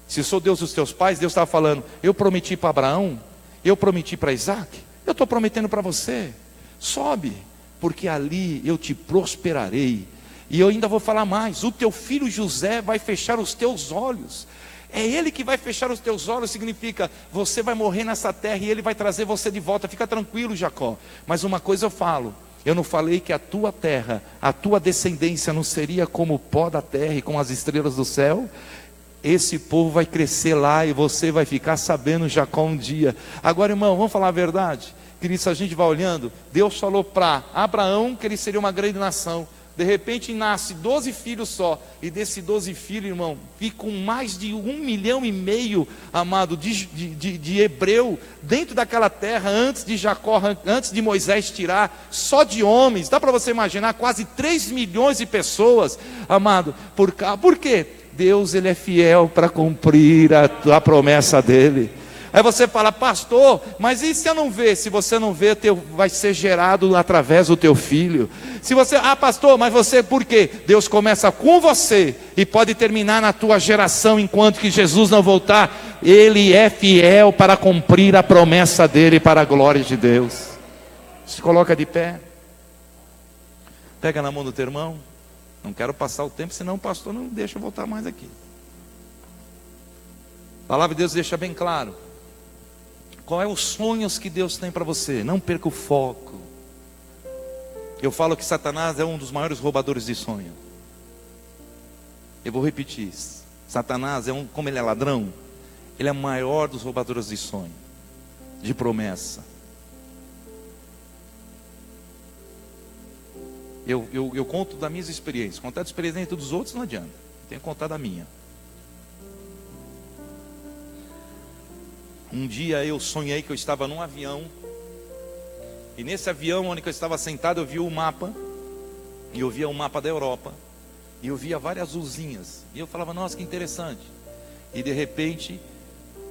Se sou Deus dos teus pais, Deus estava falando, eu prometi para Abraão, eu prometi para Isaac, eu estou prometendo para você. Sobe, porque ali eu te prosperarei. E eu ainda vou falar mais, o teu filho José vai fechar os teus olhos. É ele que vai fechar os teus olhos, significa, você vai morrer nessa terra e ele vai trazer você de volta. Fica tranquilo, Jacó. Mas uma coisa eu falo, eu não falei que a tua terra, a tua descendência não seria como o pó da terra e como as estrelas do céu? Esse povo vai crescer lá e você vai ficar sabendo, Jacó, um dia. Agora, irmão, vamos falar a verdade? Querido, se a gente vai olhando, Deus falou para Abraão que ele seria uma grande nação. De repente nasce 12 filhos só. E desses 12 filhos, irmão, ficam mais de 1,5 milhão, amado, de hebreu dentro daquela terra, antes de Jacó, antes de Moisés tirar, só de homens. Dá para você imaginar, quase 3 milhões de pessoas, amado. Por quê? Deus, ele é fiel para cumprir a promessa dele. Aí você fala, pastor, mas e se eu não ver? Se você não ver, vai ser gerado através do teu filho. Se você, pastor, mas você, por quê? Deus começa com você e pode terminar na tua geração, enquanto que Jesus não voltar. Ele é fiel para cumprir a promessa dele para a glória de Deus. Se coloca de pé. Pega na mão do teu irmão. Não quero passar o tempo, senão o pastor não deixa eu voltar mais aqui. A palavra de Deus deixa bem claro. Qual é os sonhos que Deus tem para você? Não perca o foco. Eu falo que Satanás é um dos maiores roubadores de sonho. Eu vou repetir isso. Satanás como ele é ladrão, ele é o maior dos roubadores de sonho, de promessa. Eu conto das minhas experiências. Contar da experiência dos outros não adianta. Tenho que contar da minha. Um dia eu sonhei que eu estava num avião. E nesse avião onde eu estava sentado, eu vi o mapa. E eu via o mapa da Europa. E eu via várias luzinhas. E eu falava, nossa, que interessante. E de repente,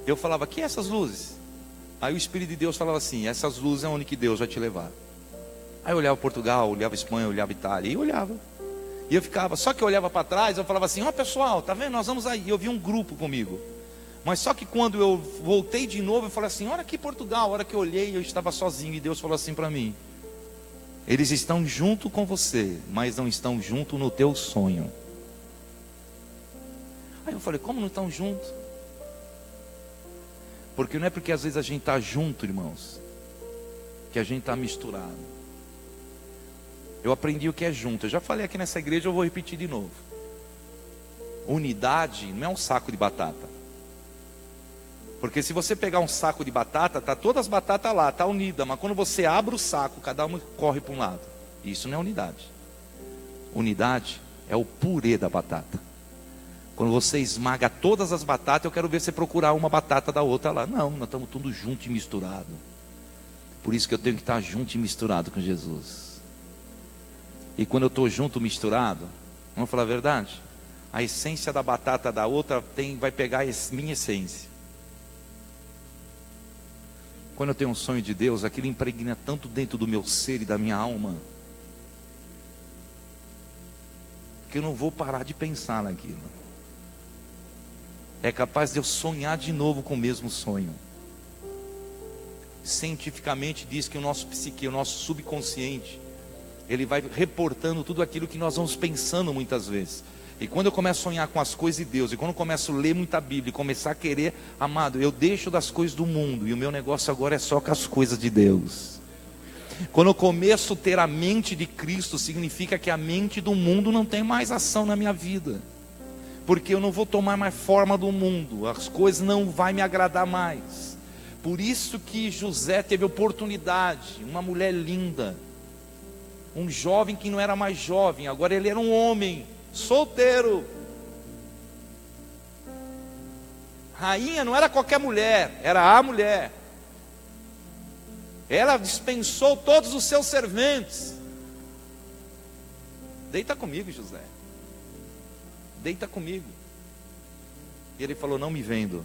eu falava, que é essas luzes? Aí o Espírito de Deus falava assim, essas luzes é onde que Deus vai te levar. Aí eu olhava Portugal, olhava Espanha, olhava Itália. E eu olhava. E eu ficava, só que eu olhava para trás, eu falava assim, pessoal, tá vendo? Nós vamos aí. E eu vi um grupo comigo. Mas só que quando eu voltei de novo, eu falei assim, olha aqui Portugal. A hora que eu olhei, eu estava sozinho. E Deus falou assim para mim, eles estão junto com você, mas não estão junto no teu sonho. Aí eu falei, como não estão junto? Porque não é porque às vezes a gente está junto, irmãos, que a gente está misturado. Eu aprendi o que é junto. Eu já falei aqui nessa igreja, eu vou repetir de novo. Unidade não é um saco de batata. Porque se você pegar um saco de batata, tá todas as batatas lá, tá unida, mas quando você abre o saco, cada uma corre para um lado. Isso não é unidade. Unidade é o purê da batata. Quando você esmaga todas as batatas, eu quero ver você procurar uma batata da outra lá. Não, nós estamos tudo junto e misturado. Por isso que eu tenho que estar junto e misturado com Jesus. E quando eu estou junto, misturado, vamos falar a verdade? A essência da batata da outra vai pegar a minha essência. Quando eu tenho um sonho de Deus, aquilo impregna tanto dentro do meu ser e da minha alma, que eu não vou parar de pensar naquilo. É capaz de eu sonhar de novo com o mesmo sonho. Cientificamente diz que o nosso psique, o nosso subconsciente, ele vai reportando tudo aquilo que nós vamos pensando muitas vezes. E quando eu começo a sonhar com as coisas de Deus, e quando eu começo a ler muita Bíblia, e começar a querer, amado, eu deixo das coisas do mundo, e o meu negócio agora é só com as coisas de Deus. Quando eu começo a ter a mente de Cristo, significa que a mente do mundo não tem mais ação na minha vida. Porque eu não vou tomar mais forma do mundo, as coisas não vão me agradar mais. Por isso que José teve oportunidade, uma mulher linda, um jovem que não era mais jovem, agora ele era um homem, solteiro. Rainha não era qualquer mulher, era a mulher. Ela dispensou todos os seus serventes. Deita comigo, José. Deita comigo. E ele falou, não me vendo.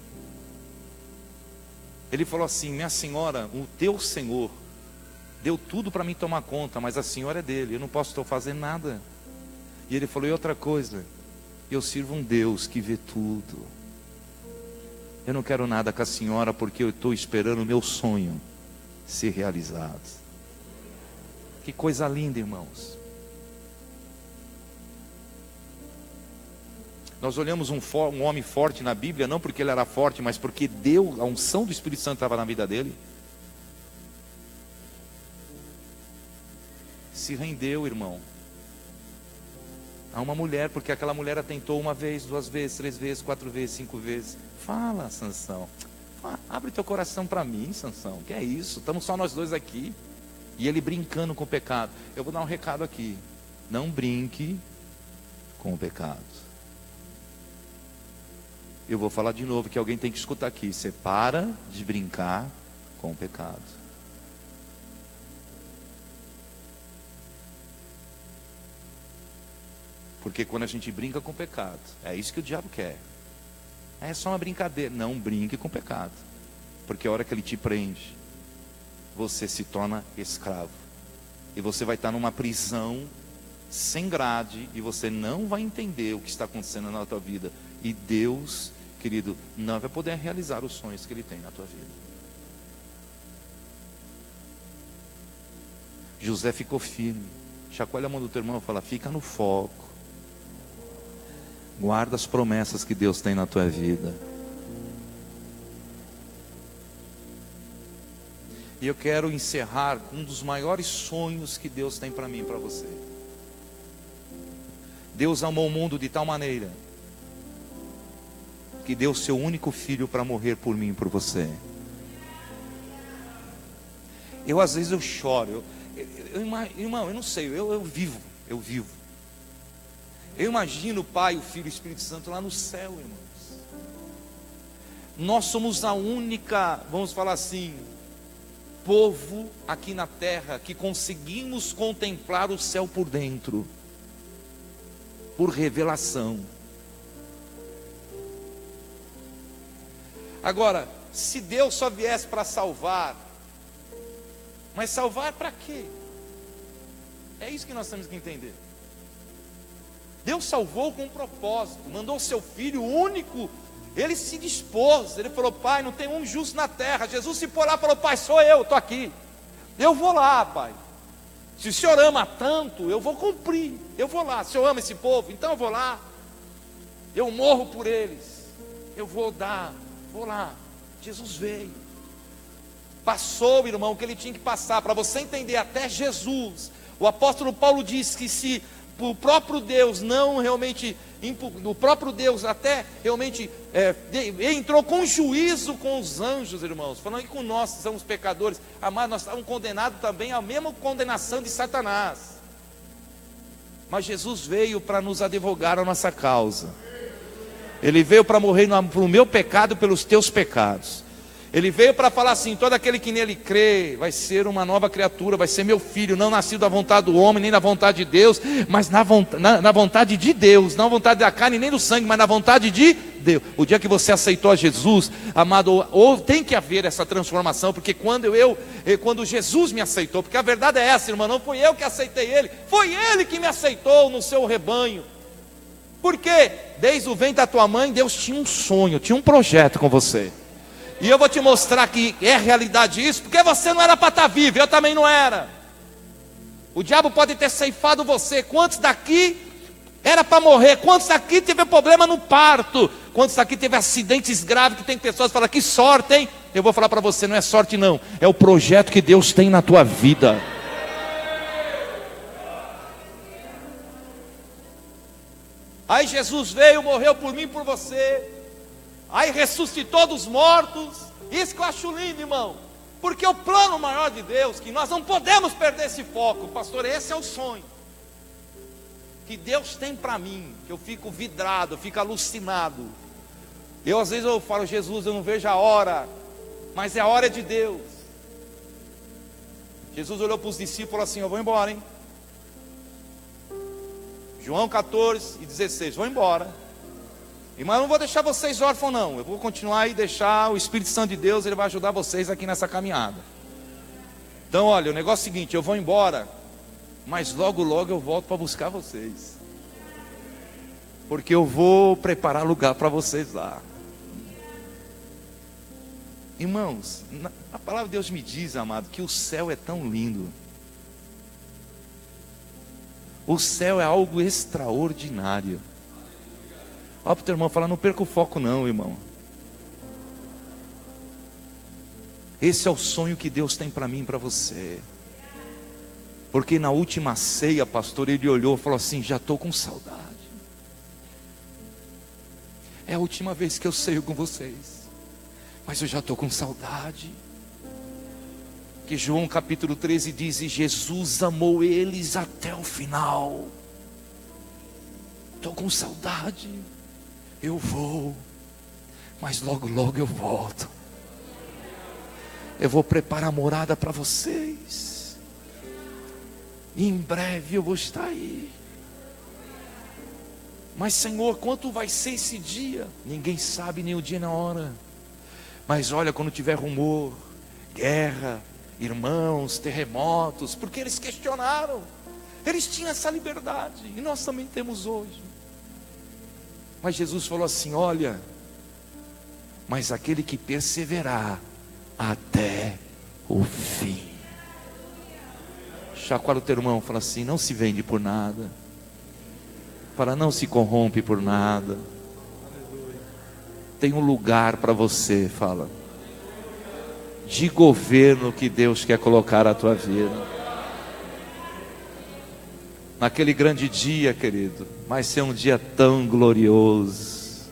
Ele falou assim, minha senhora, o teu senhor deu tudo para mim tomar conta, mas a senhora é dele, eu não posso estar fazendo nada. E ele falou, e outra coisa, Eu sirvo um Deus que vê tudo. Eu não quero nada com a senhora porque eu estou esperando o meu sonho ser realizado. Que coisa linda, irmãos. Nós olhamos um homem forte na Bíblia, não porque ele era forte, mas porque a unção do Espírito Santo estava na vida dele. Se rendeu, irmão, a uma mulher, porque aquela mulher a tentou 1 vez, 2 vezes, 3 vezes, 4 vezes, 5 vezes. Fala, Sansão, abre teu coração para mim, Sansão, que é isso, estamos só nós dois aqui. E ele brincando com o pecado. Eu vou dar um recado aqui: não brinque com o pecado. Eu vou falar de novo, que alguém tem que escutar aqui: você para de brincar com o pecado. Porque quando a gente brinca com o pecado, é isso que o diabo quer. É só uma brincadeira. Não brinque com o pecado, porque a hora que ele te prende, você se torna escravo. E você vai estar numa prisão sem grade, e você não vai entender o que está acontecendo na tua vida. E Deus, querido, não vai poder realizar os sonhos que Ele tem na tua vida. José ficou firme. Chacoalha a mão do teu irmão e fala: fica no foco. Guarda as promessas que Deus tem na tua vida. E eu quero encerrar com um dos maiores sonhos que Deus tem para mim e para você. Deus amou o mundo de tal maneira que deu seu único filho para morrer por mim e por você. Às vezes eu choro. Irmão, eu não sei, eu vivo. Eu imagino o Pai, o Filho e o Espírito Santo lá no céu, irmãos. Nós somos a única, vamos falar assim, povo aqui na terra que conseguimos contemplar o céu por dentro, por revelação. Agora, se Deus só viesse para salvar, mas salvar para quê? É isso que nós temos que entender. Deus salvou com um propósito, mandou o seu Filho único. Ele se dispôs, ele falou: Pai, não tem um justo na terra. Jesus se pôs lá e falou: Pai, sou eu, estou aqui. Eu vou lá, Pai. Se o Senhor ama tanto, eu vou cumprir. Eu vou lá. Se eu amo esse povo, então eu vou lá. Eu morro por eles. Eu vou lá. Jesus veio. Passou, irmão, o que ele tinha que passar. Para você entender, até Jesus, o apóstolo Paulo diz que se o próprio Deus não realmente, o próprio Deus até realmente entrou com juízo com os anjos, irmãos, falando que com nós que somos pecadores, amados, nós estávamos condenados também à mesma condenação de Satanás. Mas Jesus veio para nos advogar a nossa causa. Ele veio para morrer para o meu pecado, pelos teus pecados. Ele veio para falar assim: todo aquele que nele crê vai ser uma nova criatura, vai ser meu filho, não nascido da vontade do homem, nem da vontade de Deus, mas na vontade de Deus, não na vontade da carne nem do sangue, mas na vontade de Deus. O dia que você aceitou a Jesus, amado, tem que haver essa transformação, porque quando Jesus me aceitou, porque a verdade é essa, irmão, não fui eu que aceitei Ele, foi Ele que me aceitou no seu rebanho. Porque desde o ventre da tua mãe, Deus tinha um sonho, tinha um projeto com você. E eu vou te mostrar que é realidade isso, porque você não era para estar vivo, eu também não era. O diabo pode ter ceifado você. Quantos daqui era para morrer? Quantos daqui teve problema no parto? Quantos daqui teve acidentes graves, que tem pessoas que falam: que sorte, hein? Eu vou falar para você: não é sorte não, é o projeto que Deus tem na tua vida. Aí Jesus veio, morreu por mim e por você. Aí ressuscitou dos mortos. Isso que eu acho lindo, irmão. Porque o plano maior de Deus, que nós não podemos perder esse foco. Pastor, esse é o sonho que Deus tem para mim, que eu fico vidrado, eu fico alucinado. Às vezes eu falo: Jesus, eu não vejo a hora, mas é a hora de Deus. Jesus olhou para os discípulos e falou assim: eu vou embora, hein? João 14:16, vou embora. Mas eu não vou deixar vocês órfãos não. Eu vou continuar e deixar o Espírito Santo de Deus, ele vai ajudar vocês aqui nessa caminhada. Então olha, o negócio é o seguinte: eu vou embora, mas logo logo eu volto para buscar vocês. porque eu vou preparar lugar para vocês lá. Irmãos, a palavra de Deus me diz, amado, que o céu é tão lindo. O céu é algo extraordinário. Olha para o teu irmão falar, não perca o foco não, irmão. Esse é o sonho que Deus tem para mim e para você. Porque na última ceia, pastor, ele olhou e falou assim, já estou com saudade. É a última vez que eu ceio com vocês, mas eu já estou com saudade. Que João capítulo 13 diz, e Jesus amou eles até o final. Estou com saudade. Eu vou, mas logo logo eu volto. Eu vou preparar morada para vocês. E em breve eu vou estar aí. Mas Senhor, quanto vai ser esse dia? Ninguém sabe nem o dia nem a hora. Mas olha, quando tiver rumor, guerra, irmãos, terremotos, porque eles questionaram. Eles tinham essa liberdade, e nós também temos hoje. Mas Jesus falou assim, olha, mas aquele que perseverar até o fim. Chacoalha o teu irmão, fala assim, não se vende por nada. Fala, não se corrompe por nada. Tem um lugar para você, fala, de governo que Deus quer colocar a tua vida. Naquele grande dia, querido, vai ser um dia tão glorioso.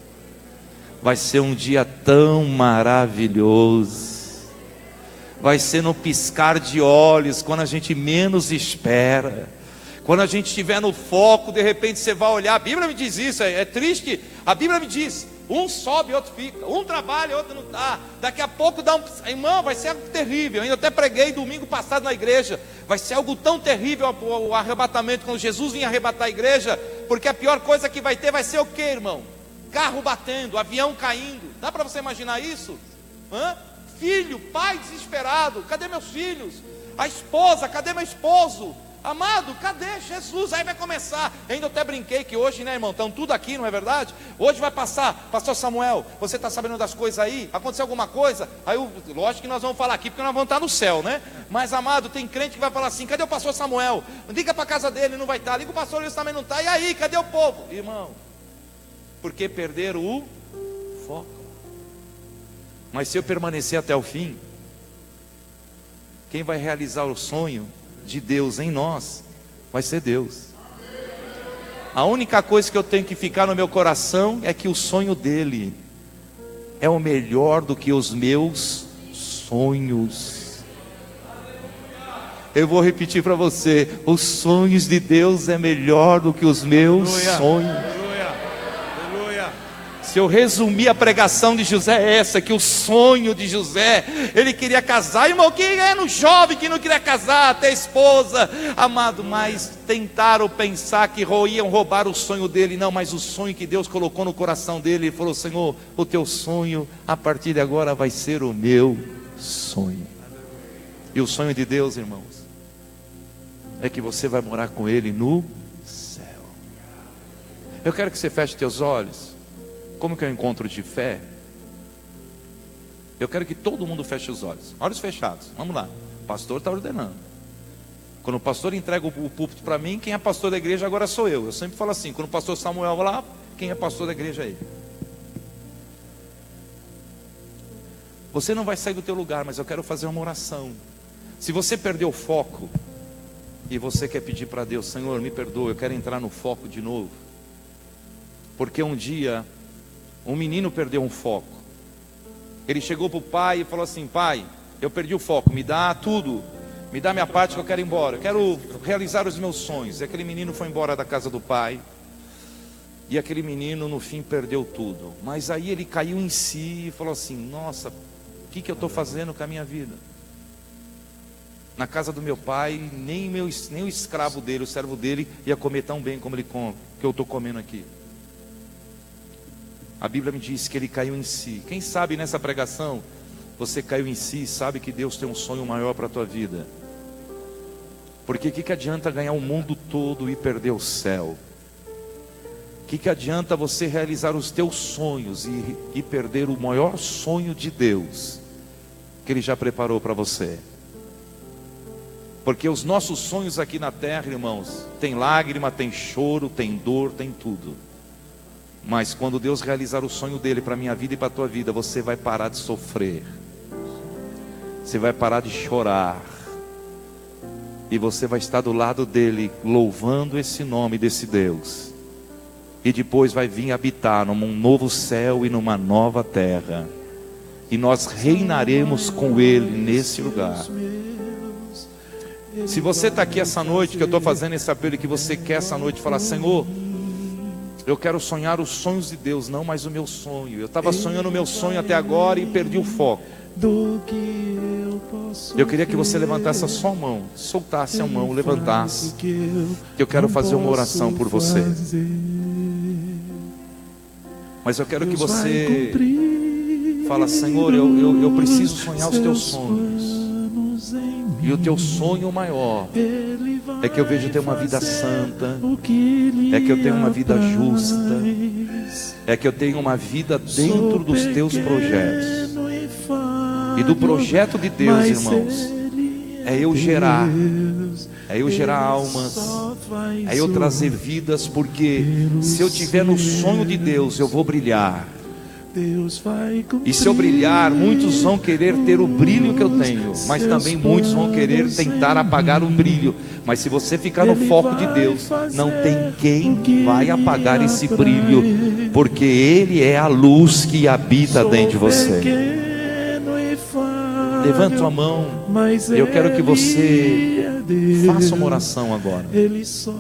Vai ser um dia tão maravilhoso. Vai ser no piscar de olhos, quando a gente menos espera. Quando a gente estiver no foco, de repente você vai olhar. A Bíblia me diz isso, é triste. A Bíblia me diz, um sobe, outro fica. Um trabalha, outro não está. Daqui a pouco dá um... Irmão, vai ser algo terrível. Eu ainda até preguei domingo passado na igreja. Vai ser algo tão terrível o arrebatamento, quando Jesus vinha arrebatar a igreja. Porque a pior coisa que vai ter vai ser o quê, irmão? Carro batendo, avião caindo. Dá para você imaginar isso? Filho, pai desesperado, cadê meus filhos? A esposa, cadê meu esposo? Amado, cadê Jesus? Aí vai começar. Ainda até brinquei que hoje, né, irmão, estão tudo aqui, não é verdade? Hoje vai passar, pastor Samuel, você está sabendo das coisas aí? Aconteceu alguma coisa? Aí, lógico que nós vamos falar aqui, porque nós vamos estar no céu, né? Mas, amado, tem crente que vai falar assim, cadê o pastor Samuel? Liga para a casa dele, não vai estar. Liga o pastor, ele também não está. E aí, cadê o povo? Irmão, porque perderam o foco. Mas se eu permanecer até o fim, quem vai realizar o sonho de Deus em nós vai ser Deus. A única coisa que eu tenho que ficar no meu coração é que o sonho dele é o melhor do que os meus sonhos. Eu vou repetir para você, os sonhos de Deus é melhor do que os meus sonhos. Se eu resumir a pregação de José é essa, que o sonho de José, ele queria casar, irmão, quem é no jovem que não queria casar, ter esposa, amado, mas tentaram pensar que iam roubar o sonho dele, não, mas o sonho que Deus colocou no coração dele, ele falou, Senhor, o teu sonho, a partir de agora vai ser o meu sonho. E o sonho de Deus, irmãos, é que você vai morar com ele no céu. Eu quero que você feche teus olhos. Como que é um encontro de fé? Eu quero que todo mundo feche os olhos fechados, vamos lá, o pastor está ordenando. Quando o pastor entrega o púlpito para mim, quem é pastor da igreja agora sou eu. Eu sempre falo assim, quando o pastor Samuel vai lá, quem é pastor da igreja é ele. Você não vai sair do teu lugar, mas eu quero fazer uma oração. Se você perdeu o foco, e você quer pedir para Deus, Senhor, me perdoa, eu quero entrar no foco de novo. Porque um dia um menino perdeu um foco. Ele chegou para o pai e falou assim, pai, eu perdi o foco, me dá tudo, me dá minha parte que eu quero ir embora, eu quero realizar os meus sonhos. E aquele menino foi embora da casa do pai, e aquele menino no fim perdeu tudo. Mas aí ele caiu em si e falou assim, nossa, o que eu estou fazendo com a minha vida? Na casa do meu pai, nem o escravo dele, o servo dele ia comer tão bem como ele come, que eu estou comendo aqui. A Bíblia me diz que ele caiu em si. Quem sabe nessa pregação você caiu em si e sabe que Deus tem um sonho maior para a tua vida. Porque o que adianta ganhar o mundo todo e perder o céu? Que adianta você realizar os teus sonhos e perder o maior sonho de Deus que Ele já preparou para você? Porque os nossos sonhos aqui na terra, irmãos, tem lágrima, tem choro, tem dor, tem tudo. Mas quando Deus realizar o sonho dele para a minha vida e para a tua vida, você vai parar de sofrer, você vai parar de chorar, e você vai estar do lado dele, louvando esse nome desse Deus. E depois vai vir habitar num novo céu e numa nova terra, e nós reinaremos com ele nesse lugar. Se você está aqui essa noite, que eu estou fazendo esse apelo, e que você quer essa noite falar: Senhor, eu quero sonhar os sonhos de Deus, não mais o meu sonho. Eu estava sonhando o meu sonho até agora e perdi o foco. Eu queria que você levantasse a sua mão, soltasse a mão, levantasse. Eu quero fazer uma oração por você. Mas eu quero que você fala: Senhor, eu preciso sonhar os teus sonhos. E o teu sonho maior é que eu vejo ter uma vida santa, é que eu tenho uma vida justa, é que eu tenho uma vida dentro dos teus projetos. E do projeto de Deus, irmãos, é eu gerar almas, é eu trazer vidas, porque se eu tiver no sonho de Deus, eu vou brilhar. E se eu brilhar, muitos vão querer ter o brilho que eu tenho, mas também muitos vão querer tentar apagar o brilho. Mas se você ficar no foco de Deus, não tem quem vai apagar esse brilho, porque Ele é a luz que habita dentro de você. Levanta a mão. Eu quero que você faça uma oração agora. Ele só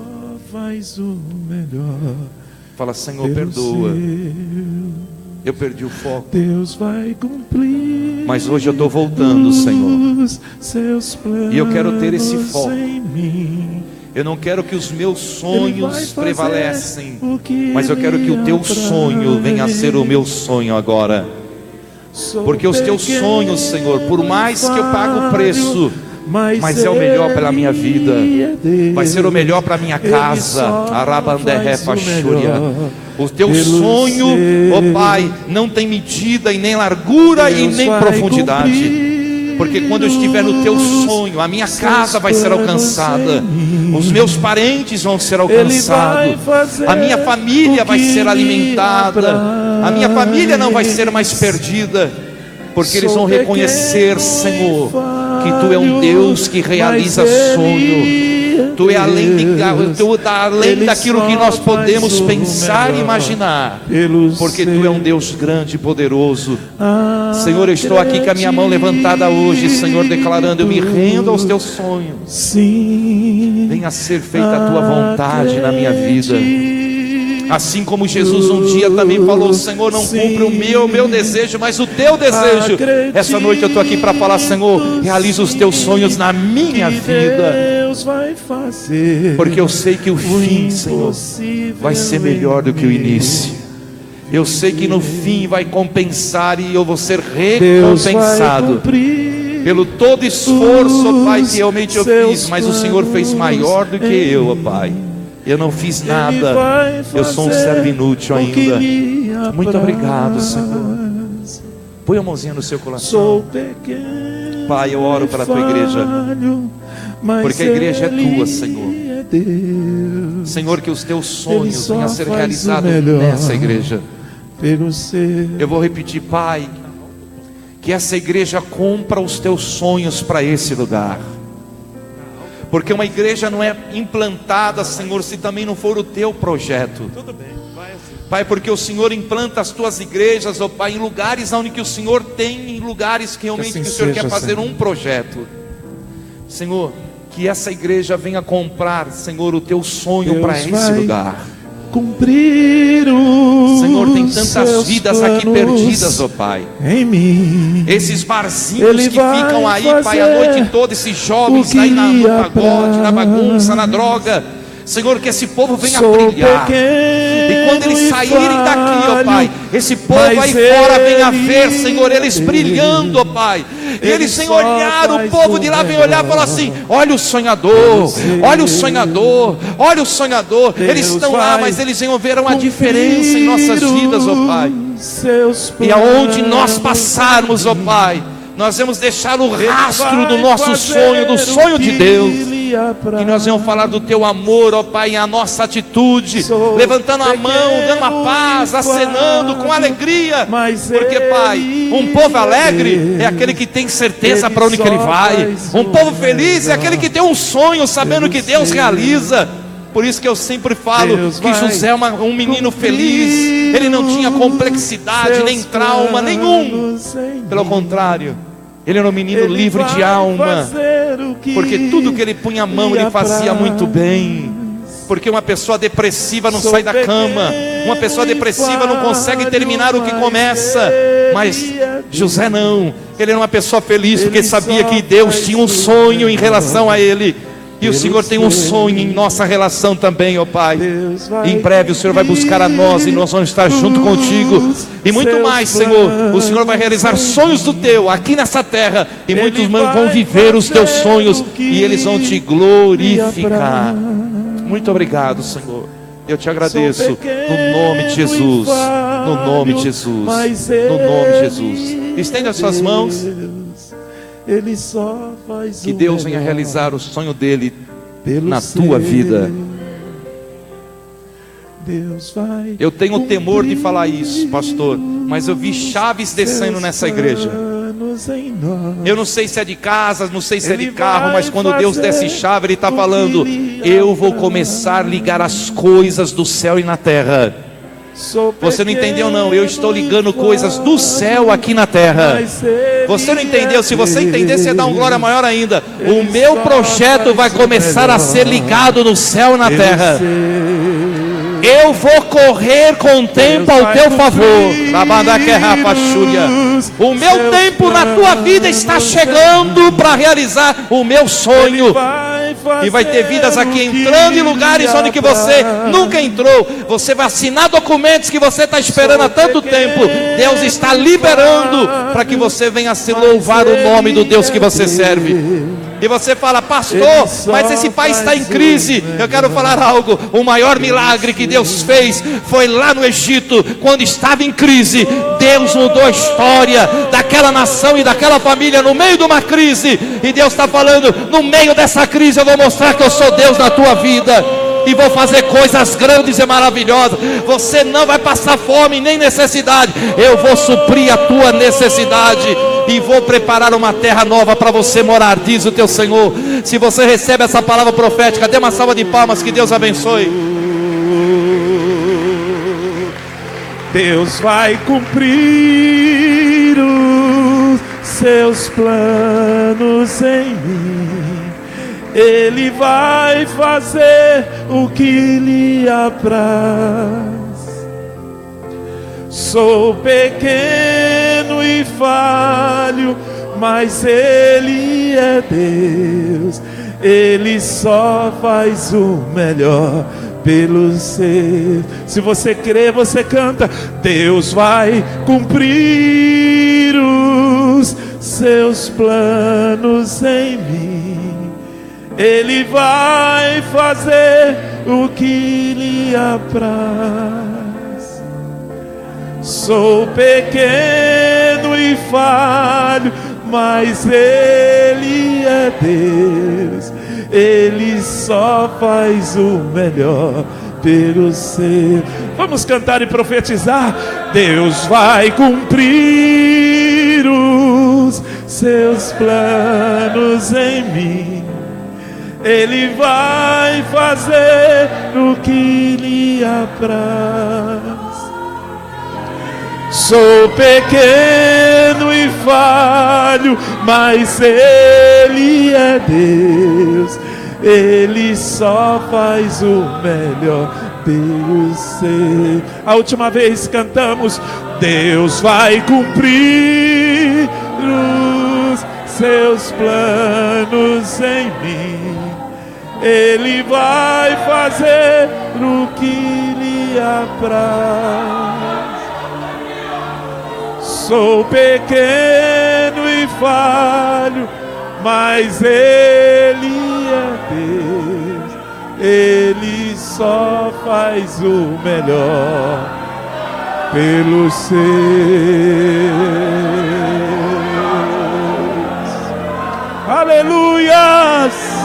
faz o melhor. Fala: Senhor, perdoa. Eu perdi o foco. Deus vai cumprir. Mas hoje eu estou voltando, Senhor. E eu quero ter esse foco. Eu não quero que os meus sonhos prevalecem, mas eu quero que o teu sonho venha a ser o meu sonho agora. Porque os teus sonhos, Senhor, por mais que eu pague o preço, mas é o melhor pela minha vida, vai ser o melhor para minha casa. O teu sonho, ó Pai, não tem medida e nem largura e nem profundidade, porque quando eu estiver no teu sonho, a minha casa vai ser alcançada, os meus parentes vão ser alcançados, a minha família vai ser alimentada, a minha família não vai ser mais perdida, porque eles vão reconhecer, Senhor, que Tu é um Deus que realiza sonho. Tu é além daquilo que nós podemos pensar e imaginar, porque Tu é um Deus grande e poderoso. Senhor, eu estou aqui com a minha mão levantada hoje, Senhor, declarando: eu me rendo aos Teus sonhos. Venha ser feita a Tua vontade na minha vida. Assim como Jesus um dia também falou: Senhor, não cumpre o meu desejo, mas o Teu desejo. Essa noite eu estou aqui para falar: Senhor, realiza os Teus sonhos na minha vida, porque eu sei que o fim, Senhor, vai ser melhor do que o início. Eu sei que no fim vai compensar, e eu vou ser recompensado pelo todo esforço, ó Pai, que realmente eu fiz. Mas o Senhor fez maior do que eu, ó Pai. Eu não fiz nada, eu sou um servo inútil ainda. Muito obrigado, Senhor. Põe a mãozinha no seu coração. Pai, eu oro para a Tua igreja, porque a igreja é Tua, Senhor. Senhor, que os Teus sonhos venham a ser realizados nessa igreja. Eu vou repetir: Pai, que essa igreja cumpra os Teus sonhos para esse lugar. Porque uma igreja não é implantada, Senhor, se também não for o Teu projeto. Tudo bem, vai assim. Pai, porque o Senhor implanta as Tuas igrejas, ó Pai, em lugares onde que o Senhor tem, em lugares que realmente que o Senhor quer fazer um projeto. Senhor, que essa igreja venha comprar, Senhor, o Teu sonho para esse lugar. Cumprir o Senhor, tem tantas vidas aqui perdidas, ó Pai, em mim. Esses barzinhos que ficam aí, Pai, a noite toda, esses jovens aí no pagode, na bagunça, na droga. Senhor, que esse povo venha brilhar. E quando eles saírem daqui, ó Pai, esse povo aí fora venha ver, Senhor, eles brilhando, ó Pai, e eles vêm olhar, o povo de lá vem olhar e falar assim: olha o sonhador, olha o sonhador, olha o sonhador. Eles estão lá, mas eles venham ver uma diferença em nossas vidas, ó Pai, e aonde nós passarmos, ó Pai, nós vamos deixar o rastro do nosso sonho, do sonho de Deus. E nós vamos falar do Teu amor, ó Pai, em a nossa atitude, levantando a mão, dando a paz, acenando com alegria. Porque, Pai, um povo alegre é aquele que tem certeza para onde que ele vai. Um povo feliz é aquele que tem um sonho, sabendo que Deus realiza. Por isso que eu sempre falo que José é um menino feliz. Ele não tinha complexidade, nem trauma nenhum. Pelo contrário, ele era um menino livre de alma, porque tudo que ele punha a mão ele fazia muito bem. Porque uma pessoa depressiva não sai da cama, uma pessoa depressiva não consegue terminar o que começa. Mas José não, ele era uma pessoa feliz, porque sabia que Deus tinha um sonho em relação a ele. E o Senhor tem um sonho em nossa relação também, ó Pai. Em breve o Senhor vai buscar a nós e nós vamos estar junto contigo. E muito mais, Senhor, o Senhor vai realizar sonhos do Teu aqui nessa terra. E muitos vão viver os Teus sonhos e eles vão Te glorificar. Muito obrigado, Senhor. Eu Te agradeço no nome de Jesus. No nome de Jesus. No nome de Jesus. Estenda as suas mãos. Ele só faz que Deus venha realizar o sonho dele na tua vida. Eu tenho temor de falar isso, pastor, mas eu vi chaves descendo nessa igreja. Eu não sei se é de casa, não sei se é de carro, mas quando Deus desce chave, Ele está falando: eu vou começar a ligar as coisas do céu e na terra. Você não entendeu não, eu estou ligando coisas do céu aqui na terra. Você não entendeu, se você entender, você dá um glória maior ainda. O meu projeto vai começar a ser ligado no céu e na terra. Eu vou correr com o tempo ao teu favor. O meu tempo na tua vida está chegando para realizar o meu sonho. E vai ter vidas aqui entrando em lugares onde que você nunca entrou. Você vai assinar documentos que você está esperando há tanto tempo. Deus está liberando para que você venha se louvar o nome do Deus que você serve. E você fala: pastor, mas esse país está em crise. Eu quero falar algo. O maior milagre que Deus fez foi lá no Egito, quando estava em crise. Deus mudou a história daquela nação e daquela família no meio de uma crise. E Deus está falando: no meio dessa crise eu vou mostrar que eu sou Deus na tua vida, e vou fazer coisas grandes e maravilhosas. Você não vai passar fome nem necessidade. Eu vou suprir a tua necessidade e vou preparar uma terra nova para você morar, diz o teu Senhor. Se você recebe essa palavra profética, dê uma salva de palmas, que Deus abençoe. Deus vai cumprir os seus planos em mim. Ele vai fazer o que lhe apraz. Sou pequeno e falho, mas Ele é Deus. Ele só faz o melhor pelo seu. Se você crê, você canta: Deus vai cumprir os seus planos em mim. Ele vai fazer o que lhe apraz. Sou pequeno e falho, mas Ele é Deus. Ele só faz o melhor pelo seu. Vamos cantar e profetizar: Deus vai cumprir os seus planos em mim. Ele vai fazer o que lhe apraz. Sou pequeno e falho, mas Ele é Deus. Ele só faz o melhor pelo seu. A última vez cantamos: Deus vai cumprir os seus planos em mim. Ele vai fazer o que lhe apraz. Sou pequeno e falho, mas Ele é Deus. Ele só faz o melhor pelos seus. Aleluias!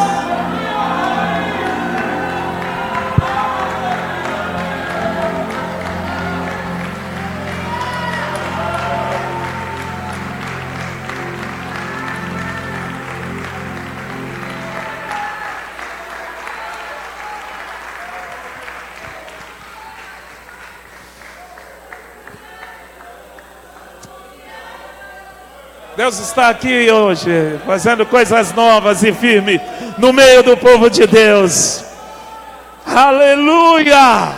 Deus está aqui hoje, fazendo coisas novas e firmes no meio do povo de Deus. Aleluia!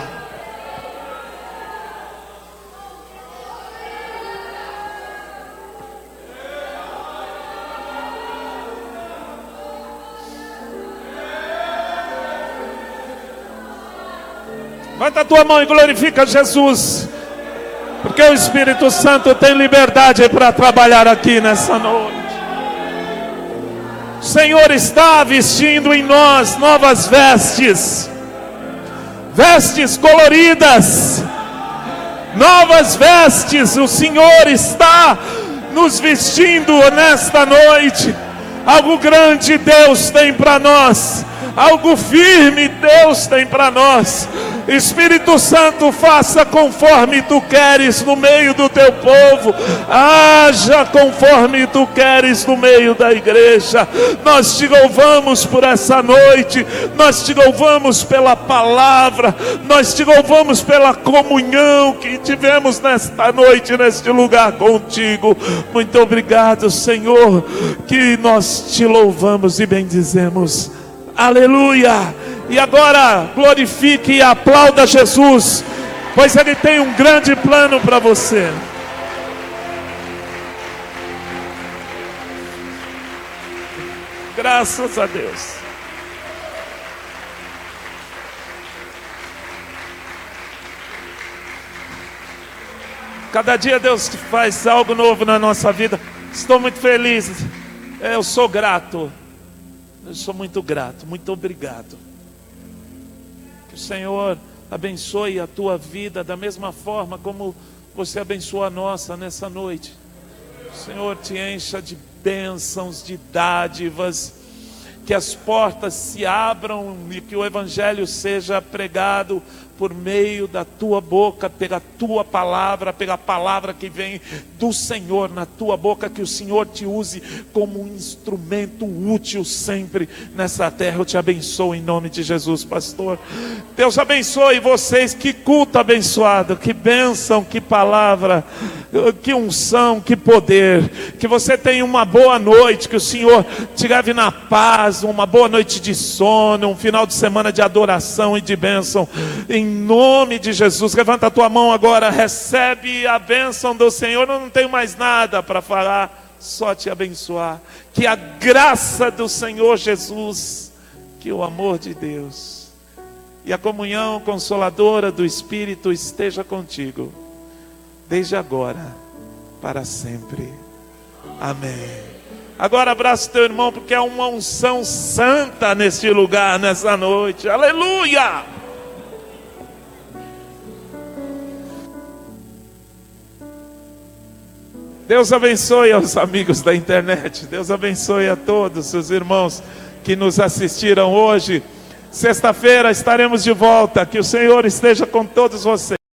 Levanta a tua mão e glorifica Jesus. Porque o Espírito Santo tem liberdade para trabalhar aqui nessa noite. O Senhor está vestindo em nós novas vestes. Vestes coloridas. Novas vestes. O Senhor está nos vestindo nesta noite. Algo grande Deus tem para nós. Algo firme Deus tem para nós. Espírito Santo, faça conforme tu queres no meio do teu povo. Haja conforme tu queres no meio da igreja. Nós te louvamos por essa noite. Nós te louvamos pela palavra. Nós te louvamos pela comunhão que tivemos nesta noite, neste lugar contigo. Muito obrigado, Senhor, que nós te louvamos e bendizemos. Aleluia! E agora glorifique e aplauda Jesus, pois Ele tem um grande plano para você. Graças a Deus. Cada dia Deus faz algo novo na nossa vida. Estou muito feliz. Eu sou grato. Eu sou muito grato. Muito obrigado. Que o Senhor abençoe a tua vida da mesma forma como você abençoou a nossa nessa noite. O Senhor te encha de bênçãos, de dádivas. Que as portas se abram e que o Evangelho seja pregado por meio da tua boca, pela tua palavra, pela palavra que vem do Senhor na tua boca. Que o Senhor te use como um instrumento útil sempre nessa terra. Eu te abençoo em nome de Jesus, pastor. Deus abençoe vocês. Que culto abençoado, que bênção, que palavra, que unção, que poder. Que você tenha uma boa noite, que o Senhor te leve na paz, uma boa noite de sono, um final de semana de adoração e de bênção, em nome de Jesus. Levanta a tua mão agora, recebe a bênção do Senhor. Eu não tenho mais nada para falar, só te abençoar. Que a graça do Senhor Jesus, que o amor de Deus e a comunhão consoladora do Espírito esteja contigo, desde agora, para sempre. Amém. Agora abraça teu irmão, porque é uma unção santa neste lugar, nessa noite. Aleluia! Deus abençoe aos amigos da internet. Deus abençoe a todos os irmãos que nos assistiram hoje. Sexta-feira estaremos de volta. Que o Senhor esteja com todos vocês.